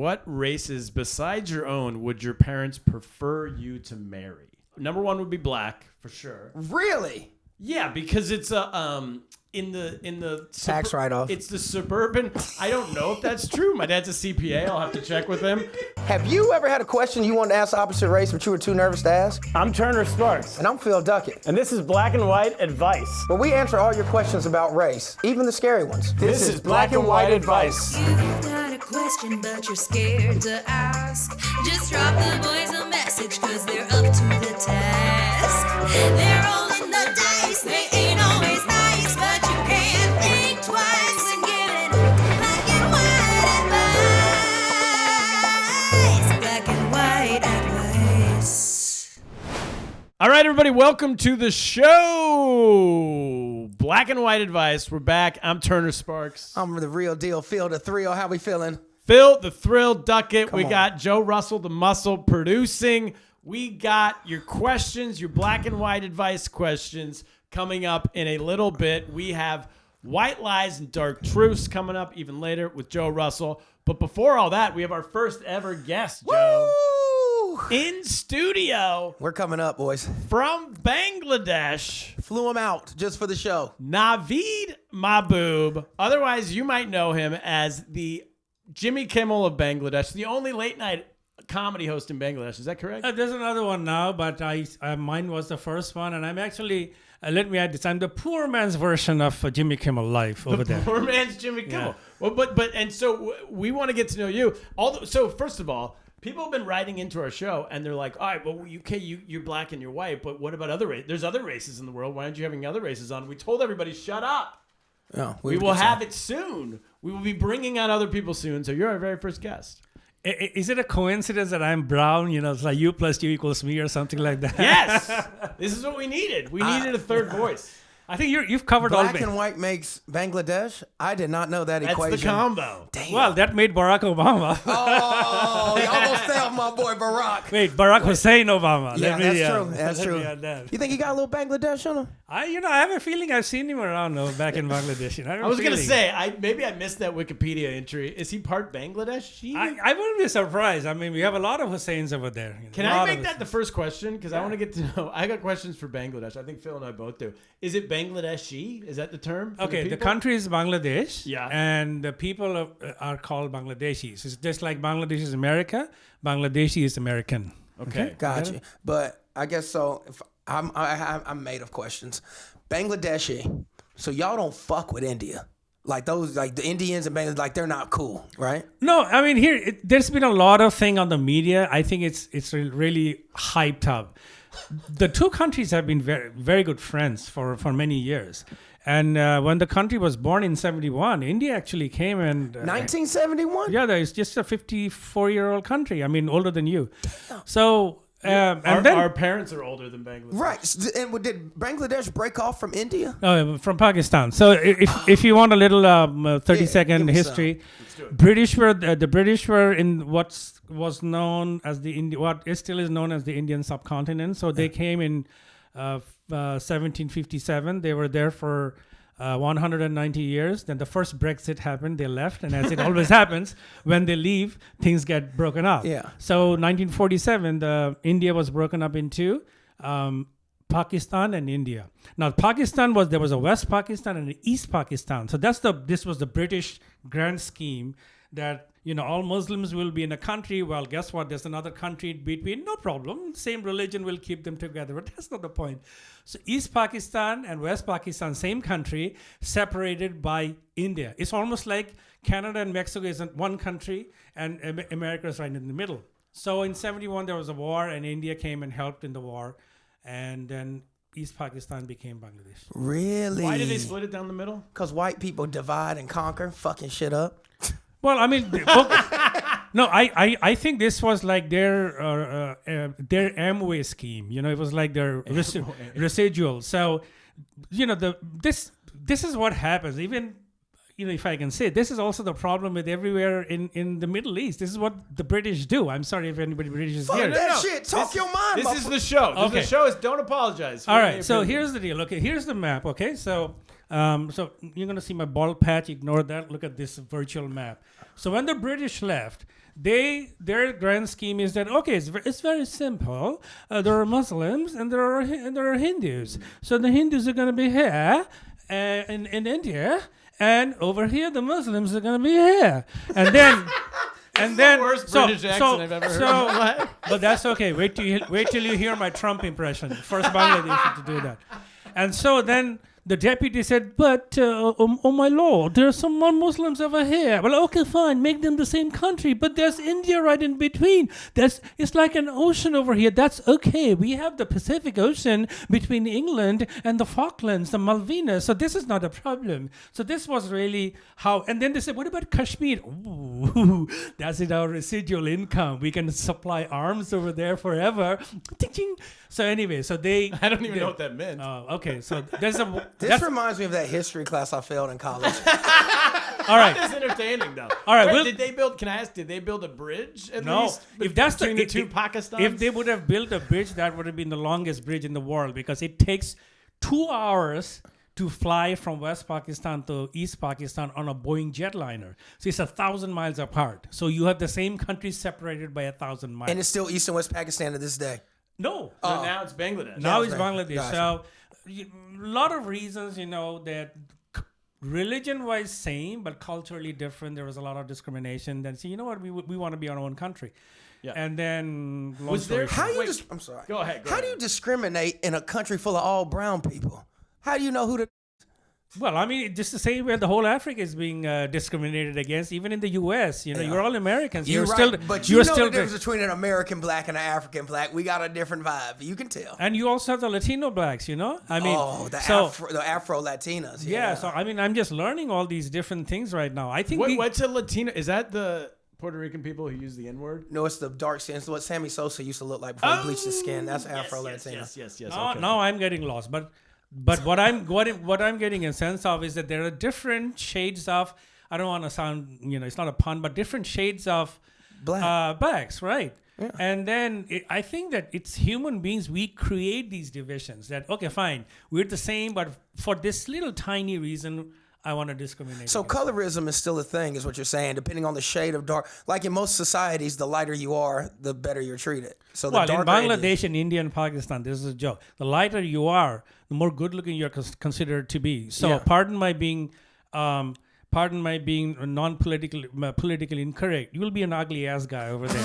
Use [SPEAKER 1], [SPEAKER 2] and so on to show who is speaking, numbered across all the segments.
[SPEAKER 1] What races besides your own would your parents prefer you to marry? Number one would be black, for sure.
[SPEAKER 2] Really?
[SPEAKER 1] Yeah, because it's in the
[SPEAKER 2] Tax write-off.
[SPEAKER 1] It's the suburban. I don't know if that's true. My dad's a CPA. I'll have to check with him.
[SPEAKER 2] Have you ever had a question you wanted to ask the opposite race, but you were too nervous to ask?
[SPEAKER 3] I'm Turner Sparks.
[SPEAKER 2] And I'm Phil Duckett.
[SPEAKER 3] And this is Black and White Advice.
[SPEAKER 2] Where we answer all your questions about race, even the scary ones.
[SPEAKER 3] This is Black and White Advice.
[SPEAKER 4] You've got a question, but you're scared to ask. Just drop the boys a message, cause they're up to the task. They're rolling the dice, they ain't always nice, but you can't think twice when giving black and white advice. Black and white advice.
[SPEAKER 1] All right, everybody, welcome to the show. Black and White Advice. We're back. I'm Turner Sparks.
[SPEAKER 2] I'm the real deal, Phil the Thrill. How we feeling?
[SPEAKER 1] Phil, the Thrill Duckett.
[SPEAKER 2] Come
[SPEAKER 1] We
[SPEAKER 2] on.
[SPEAKER 1] got Joe Russell, the Muscle, producing. We got your questions, your Black and White Advice questions coming up in a little bit. We have White Lies and Dark Truths coming up even later with Joe Russell. But before all that, we have our first ever guest, Joe,
[SPEAKER 2] Woo!
[SPEAKER 1] in studio
[SPEAKER 2] We're coming up, boys.
[SPEAKER 1] from Bangladesh.
[SPEAKER 2] Flew him out just for the show.
[SPEAKER 1] Naveed Mahbub. Otherwise, you might know him as the Jimmy Kimmel of Bangladesh, the only late night comedy host in Bangladesh. Is that correct?
[SPEAKER 5] There's another one now, but mine was the first one, and I'm actually, let me add this, I'm the poor man's version of Jimmy Kimmel Live over there.
[SPEAKER 1] Poor man's Jimmy Kimmel. Well, and so we want to get to know you. So first of all, people have been writing into our show, and they're like, all right, well, you're black and you're white, but what about other races? There's other races in the world. Why aren't you having other races on? We told everybody, shut up.
[SPEAKER 2] Oh,
[SPEAKER 1] We will have it soon. We will be bringing on other people soon, so you're our very first guest.
[SPEAKER 5] Is it a coincidence that I'm brown? You know, it's like you plus you equals me or something like that?
[SPEAKER 1] Yes! This is what we needed. We needed a third voice.
[SPEAKER 5] I think you've covered all
[SPEAKER 2] Black
[SPEAKER 5] of it.
[SPEAKER 2] and white makes Bangladesh? I did not know that
[SPEAKER 1] That's
[SPEAKER 2] equation.
[SPEAKER 1] the combo.
[SPEAKER 2] Damn.
[SPEAKER 5] Well, that made Barack Obama.
[SPEAKER 2] Oh, you almost fell, my boy Barack.
[SPEAKER 5] Wait, Barack Hussein Obama.
[SPEAKER 2] Yeah,
[SPEAKER 5] Let me,
[SPEAKER 2] that's true.
[SPEAKER 5] let
[SPEAKER 2] That's
[SPEAKER 5] me
[SPEAKER 2] true.
[SPEAKER 5] add that.
[SPEAKER 2] You think he got a little Bangladesh on him?
[SPEAKER 5] I have a feeling I've seen him around back in Bangladesh. You know,
[SPEAKER 1] I was going to say, maybe I missed that Wikipedia entry. Is he part Bangladeshi?
[SPEAKER 5] I wouldn't be surprised. I mean, we have a lot of Husseins over there. You know,
[SPEAKER 1] Can
[SPEAKER 5] a
[SPEAKER 1] I
[SPEAKER 5] lot
[SPEAKER 1] make
[SPEAKER 5] of
[SPEAKER 1] that the first question? Because I want to get to know. I got questions for Bangladesh. I think Phil and I both do. Is it Bangladeshi? Is that the term? for
[SPEAKER 5] Okay, the
[SPEAKER 1] people?
[SPEAKER 5] country is Bangladesh,
[SPEAKER 1] Yeah.
[SPEAKER 5] and the people are called Bangladeshis. It's just like Bangladesh is America, Bangladeshi is American.
[SPEAKER 1] Okay.
[SPEAKER 2] Gotcha. But I guess so. If I'm made of questions. Bangladeshi. So y'all don't fuck with India. Like those, like the Indians and Bangladesh, like they're not cool, right?
[SPEAKER 5] No, I mean there's been a lot of thing on the media. I think it's really hyped up. The two countries have been very, very good friends for many years. And when the country was born in 1971, India actually came and...
[SPEAKER 2] 1971?
[SPEAKER 5] Yeah, it's just a 54-year-old country. I mean, older than you. So...
[SPEAKER 1] Our parents are older than Bangladesh.
[SPEAKER 2] Right. And did Bangladesh break off from India?
[SPEAKER 5] From Pakistan. So if you want a little 30-second
[SPEAKER 2] give us
[SPEAKER 5] history, British were the British were in what was known as what still is known as the Indian subcontinent. So they came in 1757. They were there for 190 years. Then the first Brexit happened. They left, and as it always happens, when they leave, things get broken up.
[SPEAKER 2] Yeah.
[SPEAKER 5] So 1947, India was broken up into Pakistan and India. Now, there was a West Pakistan and an East Pakistan. So this was the British grand scheme that, all Muslims will be in a country. Well, guess what? There's another country in between. No problem. Same religion will keep them together. But that's not the point. So East Pakistan and West Pakistan, same country, separated by India. It's almost like Canada and Mexico is one country and America is right in the middle. So in 1971, there was a war and India came and helped in the war. And then East Pakistan became Bangladesh.
[SPEAKER 2] Really?
[SPEAKER 1] Why did they split it down the middle?
[SPEAKER 2] Because white people divide and conquer, fucking shit up.
[SPEAKER 5] Well, I mean, no, I think this was like their Amway scheme. It was like their residual. So, this is what happens. Even if I can say, this is also the problem with everywhere in the Middle East. This is what the British do. I'm sorry if anybody British is
[SPEAKER 2] Fuck
[SPEAKER 5] here.
[SPEAKER 2] that shit. Talk your mind.
[SPEAKER 1] This is
[SPEAKER 2] motherfucker.
[SPEAKER 1] the show.
[SPEAKER 5] Okay.
[SPEAKER 1] The show is don't apologize. for
[SPEAKER 5] All
[SPEAKER 1] any
[SPEAKER 5] right, so
[SPEAKER 1] opinion.
[SPEAKER 5] here's the deal. Okay, here's the map. Okay, so so you're gonna see my bald patch. Ignore that. Look at this virtual map. So when the British left, their grand scheme is that okay, it's very simple. There are Muslims and there are Hindus. So the Hindus are gonna be here in India, and over here the Muslims are gonna be here, and then. And then,
[SPEAKER 1] the worst British accent I've ever heard in my life.
[SPEAKER 5] But that's okay. Wait till you hear my Trump impression. First Bangladeshi to do that. And so then the deputy said, but, oh my lord, there are some Muslims over here. Well, okay, fine, make them the same country, but there's India right in between. It's like an ocean over here. That's okay. We have the Pacific Ocean between England and the Falklands, the Malvinas, so this is not a problem. So this was really how, and then they said, what about Kashmir? Ooh, that's in our residual income. We can supply arms over there forever. Ting-ting. So anyway, so they...
[SPEAKER 1] I don't even know what that meant.
[SPEAKER 5] Okay, so there's a...
[SPEAKER 2] This reminds me of that history class I failed in college.
[SPEAKER 5] All right.
[SPEAKER 1] It's entertaining though.
[SPEAKER 5] All right,
[SPEAKER 1] Wait,
[SPEAKER 5] we'll-
[SPEAKER 1] did they build? Can I ask? Did they build a bridge? At
[SPEAKER 5] No,
[SPEAKER 1] least
[SPEAKER 5] if that's
[SPEAKER 1] between
[SPEAKER 5] the
[SPEAKER 1] the two Pakistans.
[SPEAKER 5] If they would have built a bridge, that would have been the longest bridge in the world because it takes 2 hours to fly from West Pakistan to East Pakistan on a Boeing jetliner. So it's 1,000 miles apart. So you have the same country separated by 1,000 miles.
[SPEAKER 2] And it's still East and West Pakistan to this day.
[SPEAKER 5] no.
[SPEAKER 1] So now it's Bangladesh.
[SPEAKER 5] Now it's
[SPEAKER 2] right.
[SPEAKER 5] Bangladesh.
[SPEAKER 2] Gotcha.
[SPEAKER 5] So a lot of reasons, that religion-wise same, but culturally different. There was a lot of discrimination. Then, you know what? We want to be our own country.
[SPEAKER 1] Yeah.
[SPEAKER 5] And then, long
[SPEAKER 1] Was
[SPEAKER 5] story
[SPEAKER 1] there-
[SPEAKER 5] short-
[SPEAKER 2] How you
[SPEAKER 1] Wait,
[SPEAKER 2] just? I'm sorry.
[SPEAKER 1] Go ahead.
[SPEAKER 2] How do you discriminate in a country full of all brown people? How do you know who to?
[SPEAKER 5] Well, I mean, just the same way the whole Africa is being discriminated against, even in the U.S. You're all Americans.
[SPEAKER 2] You're right,
[SPEAKER 5] still,
[SPEAKER 2] but you
[SPEAKER 5] you're
[SPEAKER 2] know
[SPEAKER 5] still
[SPEAKER 2] the difference between an American black and an African black. We got a different vibe. You can tell.
[SPEAKER 5] and you also have the Latino blacks. I mean,
[SPEAKER 2] Oh, the Afro Latinas.
[SPEAKER 5] yeah. So I mean, I'm just learning all these different things right now. I think
[SPEAKER 1] What's a Latino? Is that the Puerto Rican people who use the N word?
[SPEAKER 2] No, it's the dark skin. It's what Sammy Sosa used to look like before he bleached his skin. That's Afro
[SPEAKER 1] Yes.
[SPEAKER 2] Latina.
[SPEAKER 1] Yes.
[SPEAKER 5] Now,
[SPEAKER 1] Okay.
[SPEAKER 5] now I'm getting lost, but what I'm getting a sense of is that there are different shades of. I don't want to sound, it's not a pun, but different shades of blacks, right?
[SPEAKER 2] Yeah.
[SPEAKER 5] And then I think that it's human beings. We create these divisions. That okay, fine, we're the same, but for this little tiny reason, I want to discriminate.
[SPEAKER 2] So
[SPEAKER 5] against
[SPEAKER 2] colorism is still a thing, is what you're saying. Depending on the shade of dark, like in most societies, the lighter you are, the better you're treated. So the
[SPEAKER 5] Well, in
[SPEAKER 2] darker
[SPEAKER 5] Bangladesh and India and Pakistan, this is a joke. The lighter you are, the more good-looking you're considered to be. So,
[SPEAKER 2] Yeah.
[SPEAKER 5] pardon my being politically incorrect. You will be an ugly ass guy over there.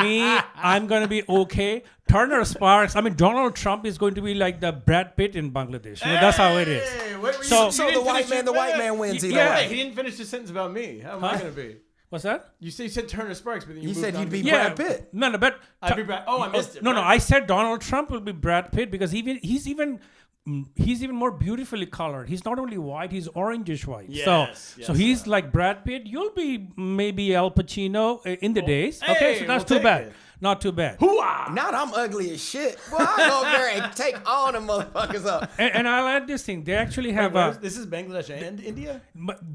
[SPEAKER 5] me, I'm gonna be okay. Turner Sparks. I mean, Donald Trump is going to be like the Brad Pitt in Bangladesh. That's how it is.
[SPEAKER 1] Hey, what were you-
[SPEAKER 5] So-
[SPEAKER 1] you
[SPEAKER 2] So
[SPEAKER 1] didn't
[SPEAKER 2] the white
[SPEAKER 1] finish
[SPEAKER 2] man,
[SPEAKER 1] your-
[SPEAKER 2] wins either
[SPEAKER 5] Yeah.
[SPEAKER 1] Wait,
[SPEAKER 2] way.
[SPEAKER 1] he didn't finish his sentence about me. How am I going to be?
[SPEAKER 5] What's that?
[SPEAKER 1] You said Turner Sparks, but then you
[SPEAKER 2] You
[SPEAKER 1] moved
[SPEAKER 2] said
[SPEAKER 1] on
[SPEAKER 2] you'd
[SPEAKER 1] to-
[SPEAKER 2] be Brad Pitt.
[SPEAKER 5] No, but
[SPEAKER 1] I'd be Brad. Oh, I missed it.
[SPEAKER 5] No,
[SPEAKER 1] Brad
[SPEAKER 5] I said Donald Trump will be Brad Pitt because he's even more beautifully colored. He's not only white, he's orangish white.
[SPEAKER 1] Yes,
[SPEAKER 5] so
[SPEAKER 1] yes,
[SPEAKER 5] he's like Brad Pitt. You'll be maybe Al Pacino in the days.
[SPEAKER 1] hey,
[SPEAKER 5] Okay, so that's
[SPEAKER 1] we'll
[SPEAKER 5] too
[SPEAKER 1] take
[SPEAKER 5] bad.
[SPEAKER 1] it.
[SPEAKER 5] Not too bad.
[SPEAKER 2] Now that I'm ugly as shit. Well, I go up there and take all them motherfuckers up.
[SPEAKER 5] And I'll add this thing. They actually have
[SPEAKER 1] This is Bangladesh and India?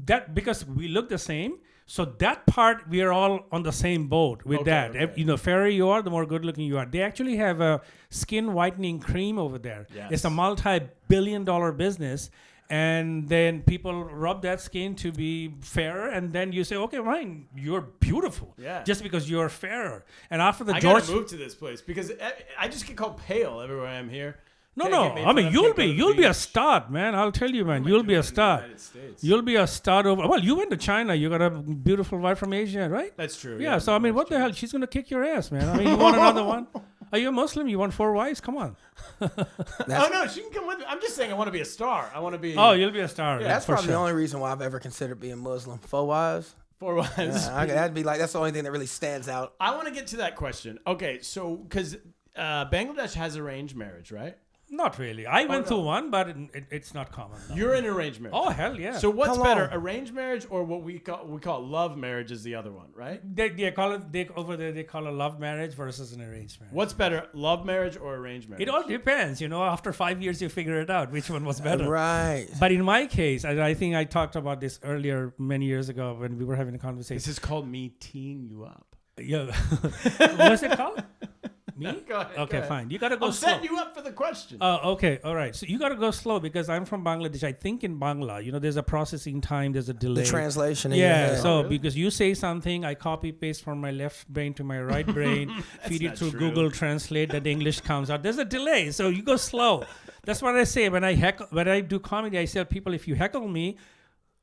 [SPEAKER 5] that because we look the same. So that part we are all on the same boat with that.
[SPEAKER 1] okay.
[SPEAKER 5] Fairer you are, the more good looking you are. They actually have a skin whitening cream over there.
[SPEAKER 1] Yes.
[SPEAKER 5] It's a multi-billion-dollar business. And then people rub that skin to be fairer, and then you say, "Okay, fine, you're beautiful."
[SPEAKER 1] Yeah.
[SPEAKER 5] Just because you're fairer. And after the
[SPEAKER 1] I
[SPEAKER 5] George,
[SPEAKER 1] gotta move to this place because I just get called pale everywhere I'm here.
[SPEAKER 5] no,
[SPEAKER 1] Can't get made
[SPEAKER 5] I
[SPEAKER 1] fun
[SPEAKER 5] mean
[SPEAKER 1] of,
[SPEAKER 5] you'll
[SPEAKER 1] can't go
[SPEAKER 5] be
[SPEAKER 1] to the
[SPEAKER 5] you'll be a
[SPEAKER 1] beach.
[SPEAKER 5] stud, man. I'll tell you, man. You'll be a stud.
[SPEAKER 1] United States.
[SPEAKER 5] You'll be a stud over. Well, you went to China. You got a beautiful wife from Asia, right?
[SPEAKER 1] That's true.
[SPEAKER 5] Yeah, so I mean, what the hell? She's gonna kick your ass, man. I mean, you want another one? Are you a Muslim? You want 4 wives? Come on.
[SPEAKER 1] Oh no, she can come with me. I'm just saying I want to be a star. I want to be.
[SPEAKER 5] Oh, you'll be a star.
[SPEAKER 1] Yeah,
[SPEAKER 2] That's
[SPEAKER 5] for
[SPEAKER 2] probably
[SPEAKER 5] sure.
[SPEAKER 2] the only reason why I've ever considered being Muslim. 4 wives.
[SPEAKER 1] 4 wives.
[SPEAKER 2] That'd be like, that's the only thing that really stands out.
[SPEAKER 1] I want to get to that question. Okay, so because Bangladesh has arranged marriage, right?
[SPEAKER 5] Not really. I went through one, but it's not common. No.
[SPEAKER 1] You're in arranged marriage.
[SPEAKER 5] Oh hell yeah.
[SPEAKER 1] So what's
[SPEAKER 2] How
[SPEAKER 1] better,
[SPEAKER 2] long?
[SPEAKER 1] arranged marriage or what we call love marriage is the other one, right?
[SPEAKER 5] they call it over there they call it love marriage versus an arranged marriage.
[SPEAKER 1] What's better, love marriage or arranged marriage?
[SPEAKER 5] It all depends. After 5 years you figure it out which one was better.
[SPEAKER 2] Right.
[SPEAKER 5] But in my case, I think I talked about this earlier many years ago when we were having a conversation.
[SPEAKER 1] This is called me teeing you up.
[SPEAKER 5] Yeah. What's it called? Me?
[SPEAKER 1] Go ahead,
[SPEAKER 5] Okay,
[SPEAKER 1] go ahead.
[SPEAKER 5] fine. You gotta go
[SPEAKER 1] I'm
[SPEAKER 5] slow.
[SPEAKER 1] setting you up for the question.
[SPEAKER 5] Oh, okay. All right. So you got to go slow because I'm from Bangladesh. I think in Bangla, there's a processing time, there's a delay.
[SPEAKER 2] The translation. in your
[SPEAKER 5] Yeah.
[SPEAKER 2] head.
[SPEAKER 5] So
[SPEAKER 1] really?
[SPEAKER 5] because you say something, I copy paste from my left brain to my right brain, feed it
[SPEAKER 1] not
[SPEAKER 5] through
[SPEAKER 1] true.
[SPEAKER 5] Google Translate, that English comes out. There's a delay. So you go slow. That's what I say when I do comedy. I tell people, if you heckle me,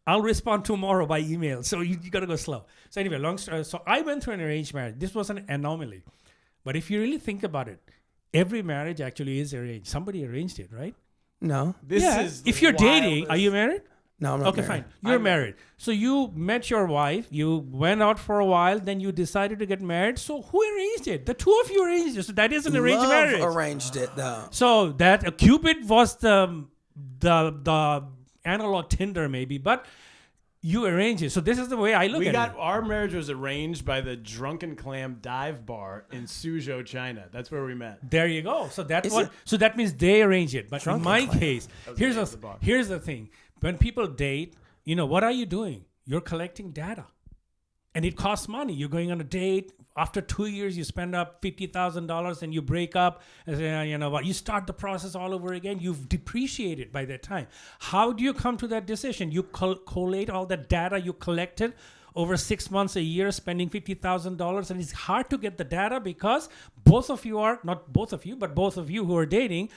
[SPEAKER 5] I'll respond tomorrow by email. So you got to go slow. So anyway, long story. So I went through an arranged marriage. This was an anomaly. But if you really think about it, every marriage actually is arranged. Somebody arranged it, right?
[SPEAKER 2] No.
[SPEAKER 1] This
[SPEAKER 5] Yeah.
[SPEAKER 1] is
[SPEAKER 5] If you're dating, are
[SPEAKER 1] wildest-
[SPEAKER 5] you married?
[SPEAKER 2] No, I'm not
[SPEAKER 5] Okay,
[SPEAKER 2] married.
[SPEAKER 5] fine. You're married. So you met your wife, you went out for a while, then you decided to get married. So who arranged it? The two of you arranged it. So that is an arranged
[SPEAKER 2] Love
[SPEAKER 5] marriage.
[SPEAKER 2] arranged it though.
[SPEAKER 5] So that Cupid was the analog Tinder maybe, but you arrange it. So this is the way I look at it.
[SPEAKER 1] Our marriage was arranged by the Drunken Clam dive bar in Suzhou, China. That's where we met.
[SPEAKER 5] There you go. So that's
[SPEAKER 2] Is
[SPEAKER 5] what.
[SPEAKER 2] it?
[SPEAKER 5] So that means they arrange it. But
[SPEAKER 2] Drunken
[SPEAKER 5] in my
[SPEAKER 2] Clam.
[SPEAKER 5] case,
[SPEAKER 1] was the
[SPEAKER 5] here's
[SPEAKER 1] name of the bar.
[SPEAKER 5] here's the thing. When people date, what are you doing? You're collecting data, and it costs money. You're going on a date. After 2 years, you spend up $50,000, and you break up. And say, you know what? You start the process all over again. You've depreciated by that time. How do you come to that decision? You collate all the data you collected over 6 months, a year, spending $50,000, and it's hard to get the data because both of you are not both of you, but both of you who are dating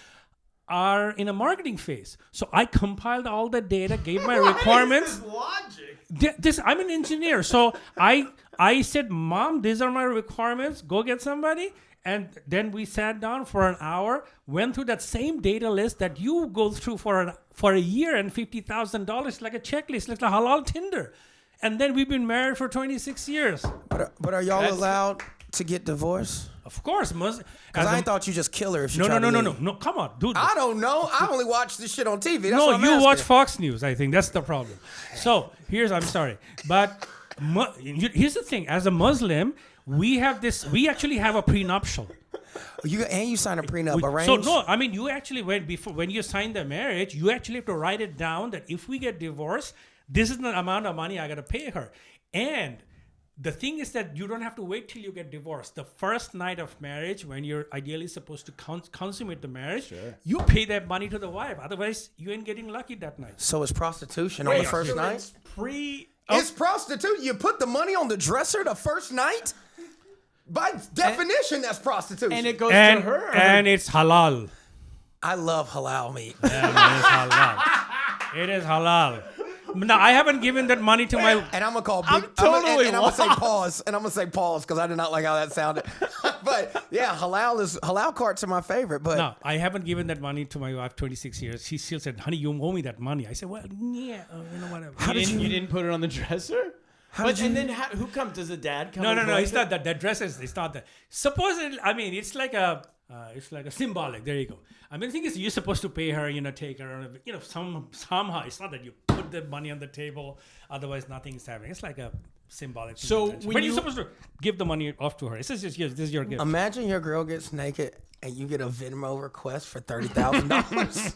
[SPEAKER 5] are in a marketing phase. So I compiled all the data, gave my requirements.
[SPEAKER 1] Logic.
[SPEAKER 5] I'm an engineer, so I said, Mom, these are my requirements. Go get somebody. And then we sat down for an hour, went through that same data list that you go through for a year and $50,000, like a checklist, like a halal Tinder. And then we've been married for 26 years.
[SPEAKER 2] But are y'all
[SPEAKER 1] That's-
[SPEAKER 2] allowed to get divorced?
[SPEAKER 5] Of course,
[SPEAKER 2] Because I thought you just kill her if she
[SPEAKER 5] no,
[SPEAKER 2] tried to leave.
[SPEAKER 5] no. Come on, dude.
[SPEAKER 2] I don't know. I only watch this shit on TV. That's
[SPEAKER 5] No,
[SPEAKER 2] what I'm
[SPEAKER 5] you
[SPEAKER 2] asking.
[SPEAKER 5] watch Fox News. I think that's the problem. So I'm sorry, but here's the thing: as a Muslim, we actually have a prenuptial.
[SPEAKER 2] You sign a prenup arranged.
[SPEAKER 5] So no, I mean you actually when you sign the marriage, you actually have to write it down that if we get divorced, this is the amount of money I got to pay her. And the thing is that you don't have to wait till you get divorced. The first night of marriage, when you're ideally supposed to consummate the marriage, you pay that money to the wife. Otherwise, you ain't getting lucky that night.
[SPEAKER 2] So it's prostitution on the first
[SPEAKER 1] So
[SPEAKER 2] night?
[SPEAKER 1] it's pre.
[SPEAKER 2] It's prostitution. You put the money on the dresser the first night? By definition, that's prostitution.
[SPEAKER 1] And it goes
[SPEAKER 5] And
[SPEAKER 1] to her.
[SPEAKER 5] and it's halal.
[SPEAKER 2] I love halal meat.
[SPEAKER 5] Yeah, man, it's halal. It is halal. Now I haven't given that money to my.
[SPEAKER 2] And I'm gonna call
[SPEAKER 1] I'm
[SPEAKER 2] big.
[SPEAKER 1] totally
[SPEAKER 2] and I'm gonna say
[SPEAKER 1] lost.
[SPEAKER 2] pause. And I'm gonna say pause because I did not like how that sounded. But yeah, halal carts are my favorite. But
[SPEAKER 5] No, I haven't given that money to my wife 26 years. She still said, "Honey, you owe me that money." I said, "Well, yeah, whatever."
[SPEAKER 1] You didn't put it on the dresser? Who comes? Does the dad come?
[SPEAKER 5] No,
[SPEAKER 1] and
[SPEAKER 5] it's
[SPEAKER 1] collect
[SPEAKER 5] not
[SPEAKER 1] it?
[SPEAKER 5] that. That dress is. It's not that. Supposedly, I mean, it's like a symbolic. There you go. I mean, the thing is, you're supposed to pay her, take her, somehow. It's not that you put the money on the table, otherwise nothing is happening. It's like a symbolic.
[SPEAKER 1] So
[SPEAKER 5] thing.
[SPEAKER 1] when
[SPEAKER 5] You're
[SPEAKER 1] you-
[SPEAKER 5] supposed to give the money off to her. This is your gift.
[SPEAKER 2] imagine your girl gets naked and you get a Venmo request for $30,000.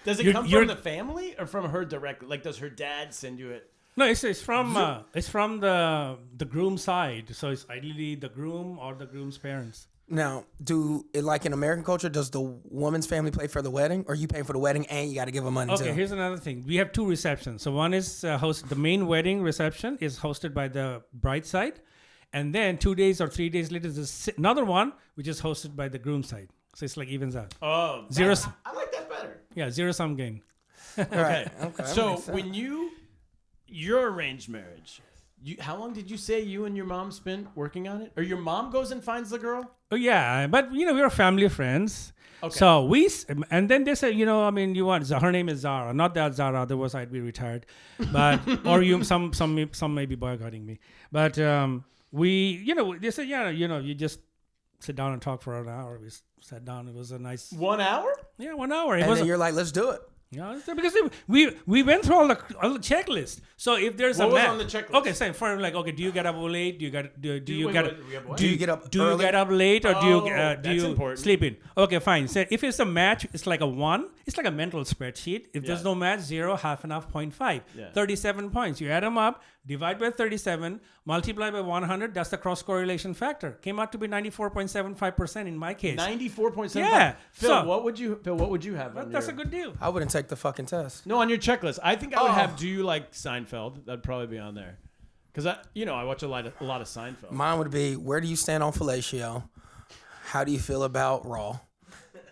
[SPEAKER 1] Does it
[SPEAKER 5] You're-
[SPEAKER 1] come
[SPEAKER 5] you're-
[SPEAKER 1] from the family or from her directly? Like, does her dad send you it?
[SPEAKER 5] No, it's from the groom side. So it's ideally the groom or the groom's parents.
[SPEAKER 2] Now, like in American culture, does the woman's family pay for the wedding, or you pay for the wedding and you got to give them money
[SPEAKER 5] Okay,
[SPEAKER 2] too?
[SPEAKER 5] here's another thing. We have two receptions. So one is the main wedding reception is hosted by the bride side, and then 2 days or 3 days later, there's another one which is hosted by the groom side. So it's like evens out.
[SPEAKER 1] Oh,
[SPEAKER 5] Zero.
[SPEAKER 1] I like that better.
[SPEAKER 5] Yeah, zero sum gain.
[SPEAKER 2] Right. Okay.
[SPEAKER 1] So when your arranged marriage, how long did you say you and your mom spent working on it? Or your mom goes and finds the girl?
[SPEAKER 5] Oh yeah, but we are family friends.
[SPEAKER 1] Okay.
[SPEAKER 5] So and then they say, you want her name is Zara, not that Zara. Otherwise, I'd be retired. But or some may be boycotting me. But they say, you just sit down and talk for an hour. We sat down. It was a nice
[SPEAKER 1] 1 hour?
[SPEAKER 5] 1 hour. It
[SPEAKER 2] And
[SPEAKER 5] was
[SPEAKER 2] then you're like, let's do it.
[SPEAKER 5] because we went through all the checklist. So if there's
[SPEAKER 1] What
[SPEAKER 5] a
[SPEAKER 1] was
[SPEAKER 5] match,
[SPEAKER 1] on the checklist?
[SPEAKER 5] okay, say for like, okay, do you get up late? Do you get do you
[SPEAKER 1] wait,
[SPEAKER 5] get
[SPEAKER 1] wait, we have what?
[SPEAKER 2] Do you get up
[SPEAKER 5] do you
[SPEAKER 2] early?
[SPEAKER 5] get up late or do
[SPEAKER 1] Oh,
[SPEAKER 5] you
[SPEAKER 1] that's important.
[SPEAKER 5] sleep in? Okay, fine. So if it's a match, it's like a 1. It's like a mental spreadsheet. If there's
[SPEAKER 1] Yeah.
[SPEAKER 5] no match, 0, half and half, 0.5.
[SPEAKER 1] Yeah.
[SPEAKER 5] 37 points. You add them up, divide by 37, multiply by 100. That's the cross correlation factor. Came out to be 94.75% in my case.
[SPEAKER 1] 94.75.
[SPEAKER 5] Yeah,
[SPEAKER 1] Phil,
[SPEAKER 5] so-
[SPEAKER 1] what would you have on
[SPEAKER 5] That's
[SPEAKER 1] your...
[SPEAKER 5] a good deal.
[SPEAKER 2] I wouldn't take the fucking test.
[SPEAKER 1] No, on your checklist. I think I would
[SPEAKER 2] Oh.
[SPEAKER 1] have, do you like Seinfeld? That'd probably be on there. Because I watch a lot of Seinfeld.
[SPEAKER 2] Mine would be, where do you stand on fellatio? How do you feel about Raw?